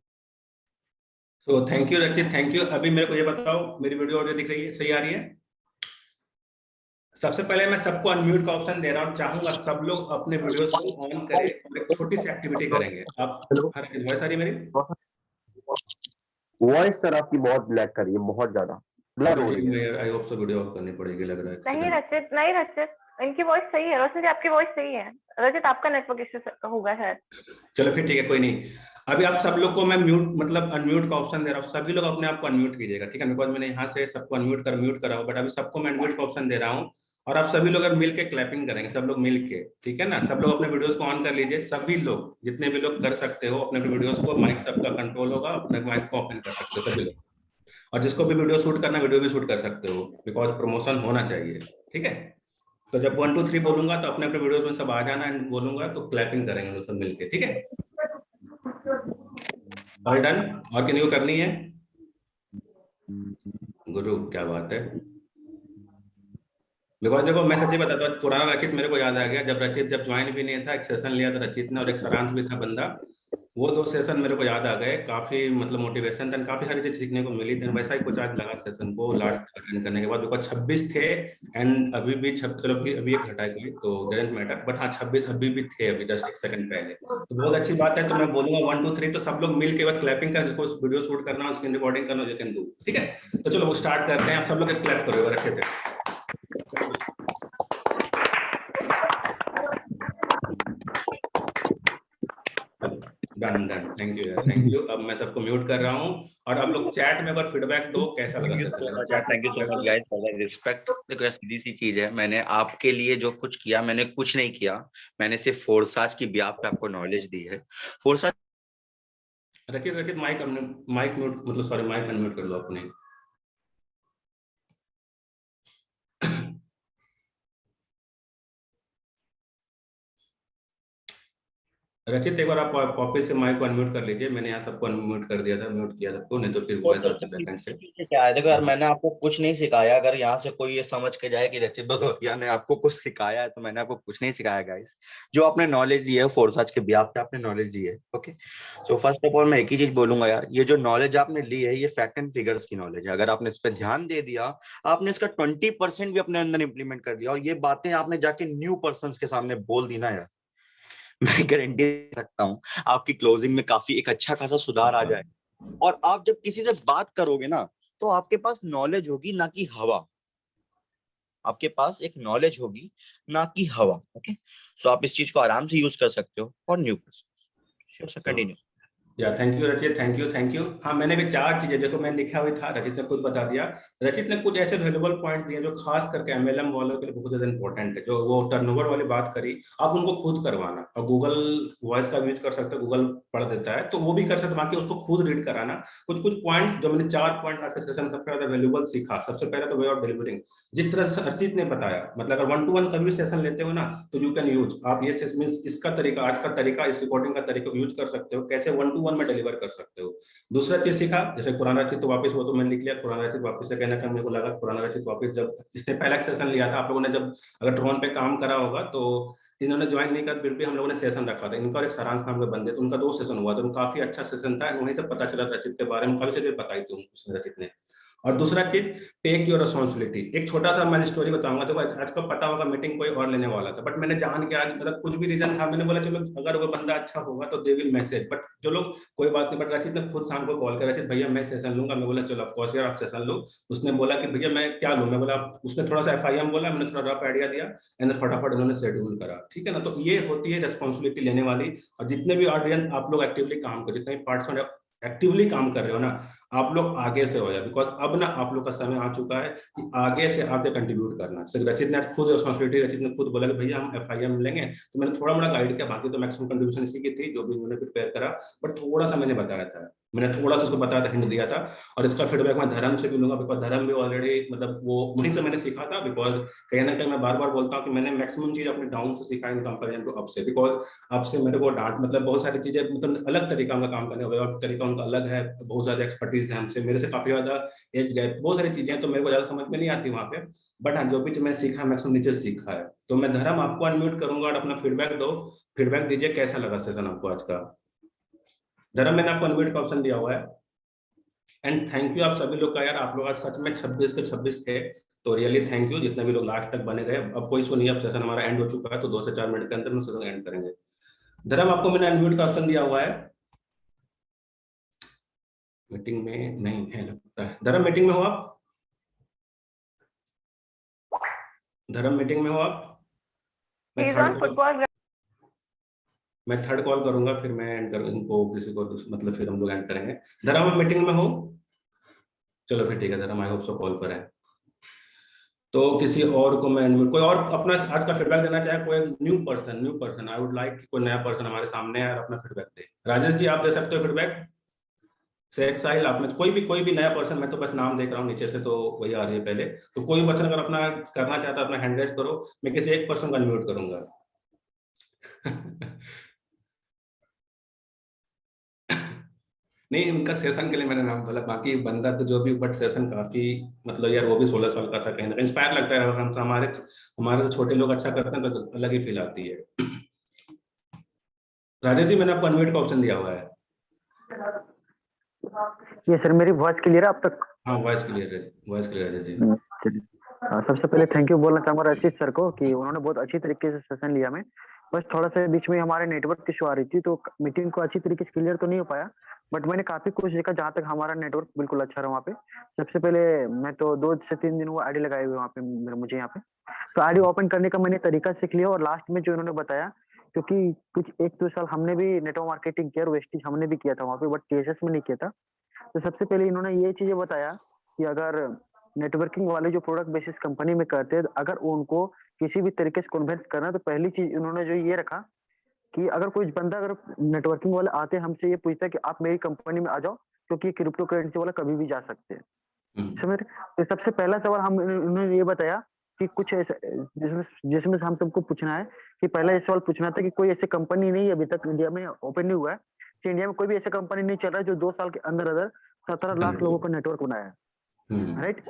So thank you रचित, थैंक यू। अभी मेरे को ये बताओ, मेरी वीडियो ऑडियो दिख रही है, सही आ रही है? सबसे पहले मैं सबको अनम्यूट का ऑप्शन दे रहा हूँ, चाहूंगा सब लोग अपने वीडियोस को ऑन करें और एक छोटी सी एक्टिविटी करेंगे। आप हर वॉइस आ रही है मेरी? वॉइस सर आपकी बहुत ब्लैक कर रही है, बहुत ज्यादा ब्लर हो रही है। आई होप सो वीडियो ऑफ करनी पड़ेगी लग रहा है। नहीं रचित, नहीं रचित, इनकी वॉइस सही है। रोशन जी आपकी वॉइस सही है। रचित आपका नेटवर्क इश्यू होगा शायद। चलो फिर ठीक है, कोई नहीं। अभी आप सब लोग को मैं म्यूट मतलब अनम्यूट का ऑप्शन दे रहा हूँ, सभी लोग अपने आप को अनम्यूट कीजिएगा, ठीक है? बिकॉज मैंने यहाँ से सबको म्यूट करा हूँ, बट अभी सबको मैं अनम्यूट का ऑप्शन दे रहा हूँ और आप सभी लोग मिल के क्लैपिंग करेंगे, सब लोग मिल के, ठीक है ना? सब लोग अपने वीडियोस को ऑन कर लीजिए, सभी लोग जितने भी लोग कर सकते हो अपने वीडियोस को, माइक सबका कंट्रोल होगा, अपने माइक को ओपन कर सकते हो सभी लोग। और जिसको भी वीडियो शूट करना वीडियो भी शूट कर सकते हो, बिकॉज प्रमोशन होना चाहिए, ठीक है? तो जब 1 2 3 बोलूंगा तो अपने अपने वीडियो में सब आ जाना, एंड बोलूंगा तो क्लैपिंग करेंगे लोग सब मिलके, ठीक है? All done? और किन्हीं को करनी है? गुरु क्या बात है। बिकॉज देखो मैं सच्ची बताता हूँ, पुराना रचित मेरे को याद आ गया, जब रचित जब ज्वाइन भी नहीं था, एक सेशन लिया था रचित ने और एक सरांश भी था बंदा, वो 2 सेशन मेरे को याद आ गए, काफी मतलब मोटिवेशन था, काफी सारी चीज सीखने को मिली थी। वैसा ही कुछ आज लगा सेशन वो लास्ट अटेंड करने के बाद, बिकॉज 26 थे एंड अभी भी चलो अभी एक हटा गई तो डजंट मैटर, बट हाँ 26 अभी भी थे, अभी जस्ट एक सेकंड पहले, तो बहुत अच्छी बात है। तो मैं बोलूंगा 1 2 3 तो सब लोग मिल के बाद क्लैपिंग कर, जिसको वीडियो शूट करना स्क्रीन रिकॉर्डिंग करना यू कैन डू, ठीक है? तो चलो वो स्टार्ट करते हैं, आप सब लोग क्लैप करो अच्छे से। डन डन, थैंक यू यार, थैंक यू। अब मैं सबको म्यूट कर रहा हूँ और आप लोग चैट में अगर फीडबैक दो कैसा लगा session. Thank you so much guys for the respect. देखो सीधी सी चीज है, मैंने आपके लिए जो कुछ किया, मैंने कुछ नहीं किया, मैंने सिर्फ फोर्साज की ब्याह पे आपको नॉलेज दी है। फोर्साज रचित माइक म्यूट मतलब सॉरी माइक अनम्यूट कर लो अपने। रचित एक बार आप वापस से माइक को अनम्यूट कर लीजिए, मैंने यहाँ सबको अनम्यूट कर दिया था, म्यूट किया सबको, नहीं तो फिर वॉइस आती है बैकएंड से। क्या है, देखो यार मैंने आपको कुछ नहीं सिखाया। अगर यहाँ से कोई ये समझ के जाए कि रचित भगोरिया ने आपको कुछ सिखाया है, तो मैंने आपको कुछ नहीं सिखाया गाइस। जो आपने नॉलेज दी है फोर्साज के ब्याह पे आपने नॉलेज दी है, okay? So first of all मैं एक ही चीज बोलूंगा यार, ये जो नॉलेज आपने ली है ये फैक्ट एंड फिगर्स की नॉलेज है। अगर आपने इस पर ध्यान दे दिया, आपने इसका 20% भी अपने अंदर इंप्लीमेंट कर दिया और ये बातें आपने जाके न्यू पर्सन के सामने बोल दी ना यार, मैं गारंटी दे सकता हूँ आपकी क्लोजिंग में काफी एक अच्छा खासा सुधार आ जाए। और आप जब किसी से बात करोगे ना, तो आपके पास नॉलेज होगी ना कि हवा, आपके पास एक नॉलेज होगी ना कि हवा, ओके? सो आप इस चीज को आराम से यूज कर सकते हो फॉर न्यू पर्सन। कंटिन्यू। या थैंक यू रचित, थैंक यू थैंक यू। हाँ मैंने भी 4 चीजें देखो मैं लिखा हुआ था, रचित ने खुद बता दिया। रचित ने कुछ ऐसे वैल्यूबल पॉइंट दिए जो खास करके एमएलएम वालों के लिए बहुत ज्यादा इंपॉर्टेंट है। जो वो टर्नओवर वाली बात करी, आप उनको खुद करवाना, और गूगल वॉइस का यूज कर सकते हो, गूगल पढ़ देता है तो वो भी कर सकते, बाकी उसको खुद रीड कराना। कुछ पॉइंट्स जो मैंने 4 पॉइंट आज के सेशन सबसे ज्यादा वैल्यूबल सीखा। सबसे पहले तो वे ऑफ डिलीवरिंग, जिस तरह से रचित ने बताया, मतलब अगर 1 to 1 कभी सेशन लेते हो ना तो यू कैन यूज, आप ये मींस इसका तरीका, आज का तरीका, इस रिकॉर्डिंग का तरीका यूज कर सकते हो, कैसे 1 to 1 में डिलीवर कर सकते हो। दूसरा चीज सीखा, जैसे पुराना रचित तो वापस, वो तो मैंने लिख लिया, पुराना रचित वापस से कहना था, मेरे को लगा पुराना रचित वापस, जब इसने पहला सेशन लिया था, आप लोगों ने जब अगर ड्रोन पे काम करा होगा तो इन्होंने ज्वाइन नहीं कर, फिर भी हम लोगों ने सेशन रखा था इनका और एक सारांश नाम के बंदे, तो उनका 2 सेशन हुआ, तो काफी अच्छा सेशन था, वहीं से पता चला रचित के बारे में, काफी चीजें बताई थी उसने रचित ने। और दूसरा चीज, टेक योर रिस्पॉन्सिबिलिटी। एक छोटा सा मैं स्टोरी बताऊंगा, तो आज को पता होगा मीटिंग कोई और लेने वाला था, बट मैंने जान के आज मतलब कुछ भी रीजन था, मैंने बोला चलो अगर वो बंदा अच्छा होगा तो दे विल मैसेज, बट जो लोग कोई बात नहीं, बट रचित ने खुद शाम को कॉल कर, रचित भैया मैं सेशन लूंगा, मैं बोला चलो ऑफकोर्स यार आप सेशन लो। उसने बोला कि भैया मैं क्या लूं, मैं बोला, उसने थोड़ा सा एफआईएम बोला, मैंने थोड़ा रफ आइडिया दिया एंड फटाफट उन्होंने शेड्यूल करा, ठीक है ना? तो ये होती है रिस्पॉन्सिबिलिटी लेने वाली। और जितने भी ऑडियंस आप लोग एक्टिवली काम कर, जितने भी पार्टिसिपेंट एक्टिवली काम कर रहे हो ना, आप लोग आगे से हो जाए, बिकॉज अब ना आप लोग का समय आ चुका है कि आगे से आगे कंट्रीब्यूट करना। रचित ने खुद रिस्पॉन्सिबिलिटी, रचित ने खुद बोला कि भैया हम एफआईएम लेंगे, तो मैंने थोड़ा मोड़ा गाइड किया, बाकी तो मैक्सिमम कंट्रीब्यूशन इसी की थी जो भी उन्होंने प्रिपेयर करा, बट थोड़ा सा मैंने बताया था। मैंने थोड़ा सा उसको बताया था, हिंट दिया था। और इसका फीडबैक मैं धर्म से भी लूंगा, बिकॉज धर्म भी ऑलरेडी मतलब वो वहीं से मैंने सीखा था। बिकॉज कहीं ना कहीं मैं बार बार बोलता हूँ कि मैंने मैक्सिमम चीज अपने डाउन से सीखा इन कंपेरिजन टू अप से। बिकॉज अप से मेरे को डांट मतलब बहुत सारी चीजें मतलब अलग तरीका उनका काम करने का तरीका उनका अलग है, बहुत ज्यादा एक्सपर्टीज है हमसे, मेरे से काफी ज्यादा एज गैप, बहुत सारी चीजें हैं, तो मेरे को ज्यादा समझ में नहीं आती वहाँ पे। बट हाँ, जो भी मैंने सीखा मैक्सिमम नीचे सीखा है। तो मैं धर्म आपको अनम्यूट करूंगा और अपना फीडबैक दो, फीडबैक दीजिए कैसा लगा सेशन आपको आज का। धर्म मैंने आपको अनम्यूट का ऑप्शन दिया हुआ है। एंड थैंक यू आप सभी लोग का यार, आप लोग आज सच में 26 के 26 थे, तो रियली थैंक यू जितने भी लोग लास्ट तक बने रहे। अब कोई सुनिए, अब सेशन हमारा एंड हो चुका है, तो 2 से 4 मिनट के अंदर हम सेशन एंड करेंगे। धर्म आपको मैंने अनम्यूट का ऑप्शन दिया हुआ है। मीटिंग में नहीं है लगता है। धर्म मीटिंग में हो आप? धर्म मीटिंग में हो आप? मैं थर्ड कॉल करूंगा, फिर मैं एंड कर इनको किसी को मतलब फिर हम लोग एंड करेंगे। धर्म आप मीटिंग में हो? चलो फिर ठीक है धर्म, आई होप सो कॉल पर है। तो किसी और को मैं कोई और अपना आज का फीडबैक देना चाहे, कोई new person I would like कोई नया पर्सन हमारे सामने है और अपना फीडबैक दे। राजेश जी आप दे सकते हो फीडबैक? शेख साहिल आप में कोई भी नया पर्सन, मैं तो बस नाम देख रहा हूँ नीचे से तो वही आ रही है पहले। तो कोई पर्सन अगर अपना करना चाहता है अपना हैंड रेज करो, मैं किसी एक पर्सन को अनम्यूट करूंगा। नहीं, उनका सेशन के लिए मैंने नाम बोला, बाकी बंदा तो जो भी, बट सेशन काफी मतलब यार वो भी 16 साल का था, कहीं ना कहीं इंस्पायर लगता है। हम हमारे हमारे तो छोटे लोग अच्छा करते हैं तो अलग ही फील आती है। राजेश जी मैंने आपको अनम्यूट का ऑप्शन दिया हुआ है। ये सर मेरी वॉइस क्लियर है अब तक? हाँ वॉइस क्लियर है, वॉइस क्लियर है जी। सबसे पहले थैंक यू बोलना चाहूंगा रशीद सर को कि उन्होंने बहुत अच्छी तरीके से सेशन लिया। में बस थोड़ा सा बीच में हमारे नेटवर्क इशू आ रही थी, तो मीटिंग को अच्छी तरीके से क्लियर तो नहीं हो पाया, बट मैंने काफी कुछ देखा जहाँ तक हमारा नेटवर्क बिल्कुल अच्छा रहा वहाँ पे। सबसे पहले मैं तो 2 से 3 दिन वो आईडी लगाए हुए वहाँ पे मुझे यहाँ पे, तो आईडी ओपन करने का मैंने तरीका सीख लिया। और लास्ट में जो इन्होंने बताया, क्योंकि कुछ 1-2 साल हमने भी नेटवर्क मार्केटिंग किया और वेस्टिज हमने भी किया था वहाँ पे, बट टीएसएस में नहीं किया था। तो सबसे पहले इन्होंने ये चीजें बताया कि अगर नेटवर्किंग वाले जो प्रोडक्ट बेसिस कंपनी में करते हैं, अगर उनको किसी भी तरीके से कन्विंस करना है, तो पहली चीज उन्होंने जो ये रखा कि अगर कोई बंदा अगर नेटवर्किंग वाले आते हैं हमसे ये पूछता है कि आप मेरी कंपनी में आ जाओ, क्योंकि क्रिप्टो करेंसी वाला कभी भी जा सकते हैं। समझ रहे? तो सबसे पहला सवाल हम उन्होंने ये बताया कि कुछ ऐसा जिसमें से हम सबको पूछना है कि पहला ये सवाल पूछना था कि कोई ऐसी कंपनी नहीं अभी तक इंडिया में ओपन नहीं हुआ है कि इंडिया में कोई भी ऐसा कंपनी नहीं चल रहा है जो 2 साल के अंदर अंदर 17 लाख लोगों का नेटवर्क बनाया है। राइट?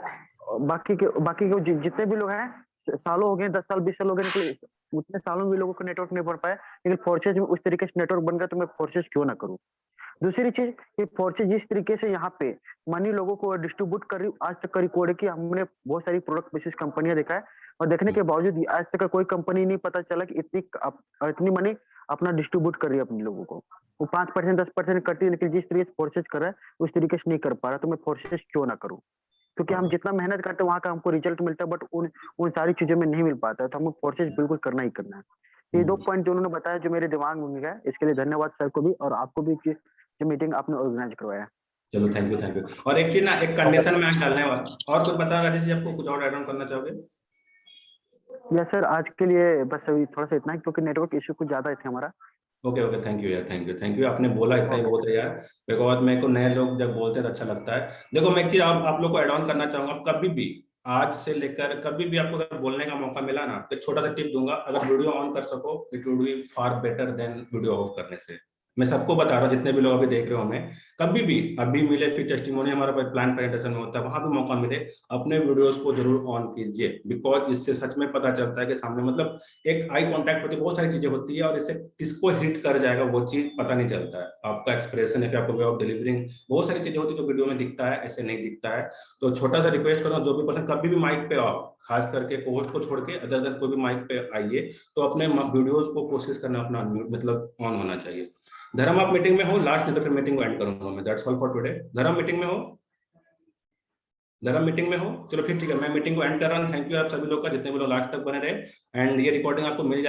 बाकी के जितने भी लोग हैं सालों हो गए, 10 साल 20 साल हो गए, उतने सालों में लोगों को नेटवर्क नहीं बन पाया, लेकिन फोर्सेज में उस तरीके से नेटवर्क बन गया, तो मैं फोर्सेज क्यों ना करूं। दूसरी चीज कि फोर्सेज जिस तरीके से यहाँ पे मनी लोगों को डिस्ट्रीब्यूट कर रही, आज तक का रिकॉर्ड है कि हमने बहुत सारी प्रोडक्ट बेसिस कंपनियां देखा है, और देखने के बावजूद आज तक का कोई कंपनी नहीं पता चला कि इतनी मनी अपना डिस्ट्रीब्यूट कर रही है अपने लोगों को। वो 5% 10% करती है, लेकिन जिस तरीके से फोर्सेज कर रहा है उस तरीके से नहीं कर पा रहा, तो मैं फोर्सेज क्यों ना करूँ। क्योंकि हम जितना मेहनत करते हैं वहां का हमको रिजल्ट मिलता है, बट उन सारी चीजों में नहीं मिल पाता है, तो हमको फोर्सेज बिल्कुल करना ही करना है। ये 2 पॉइंट जो उन्होंने बताया जो मेरे दिमाग में गया, इसके लिए धन्यवाद सर को भी और आपको भी कि जो मीटिंग आपने ऑर्गेनाइज करवाया। चलो थैंक यू। और एक चीज ना, एक कंडीशन में डालने वाला और कुछ बता राजेश जी, आपको कुछ और ऐड ऑन करना चाहोगे? यस सर, आज के लिए बस अभी थोड़ा सा इतना ही, क्योंकि नेटवर्क इशू कुछ ज्यादा है हमारा। ओके थैंक यू यार, थैंक यू आपने बोला इतना ही बहुत है यार। बिकॉज मेरे को नए लोग जब बोलते हैं तो अच्छा लगता है। देखो मैं एक चीज आप लोग को ऐड ऑन करना चाहूंगा, कभी भी आज से लेकर कभी भी आपको अगर बोलने का मौका मिला ना, तो एक छोटा सा टिप दूंगा, अगर वीडियो ऑन कर सको it would be far better than video of करने से। मैं सबको बता रहा हूँ, जितने भी लोग अभी देख रहे हो हमें, कभी भी अभी मिले फिर टेस्टिमोनी हमारा प्लान प्रेजेंटेशन में होता है, वहां भी मौका मिले अपने वीडियोस को जरूर ऑन कीजिए। बिकॉज इससे सच में पता चलता है कि सामने मतलब एक आई कांटेक्ट होती है, बहुत सारी चीजें होती है, और इससे किसको हिट कर जाएगा वो चीज पता नहीं चलता है। आपका एक्सप्रेशन है कि आपका वे ऑफ डिलीवरिंग, बहुत सारी चीजें होती है जो वीडियो में दिखता है, ऐसे नहीं दिखता है। तो छोटा सा रिक्वेस्ट करता हूँ, जो भी पर्सन कभी भी माइक पे आओ, खास करके पोस्ट को छोड़ के अदर कोई भी माइक पे आइए, तो अपने वीडियोस को कोशिश करना अपना मतलब ऑन होना चाहिए। धर्म आप मीटिंग में हो लास्ट, नहीं तो फिर मीटिंग को एंड करूंगा मैं। That's all for today. धर्म मीटिंग में हो? धर्म मीटिंग में हो? चलो फिर ठीक है, मैं मीटिंग को एंड कर रहा हूँ। थैंक यू आप सभी लोग का, जितने भी लोग लास्ट तक बने रहे, एंड ये रिकॉर्डिंग आपको मिल जाएगी।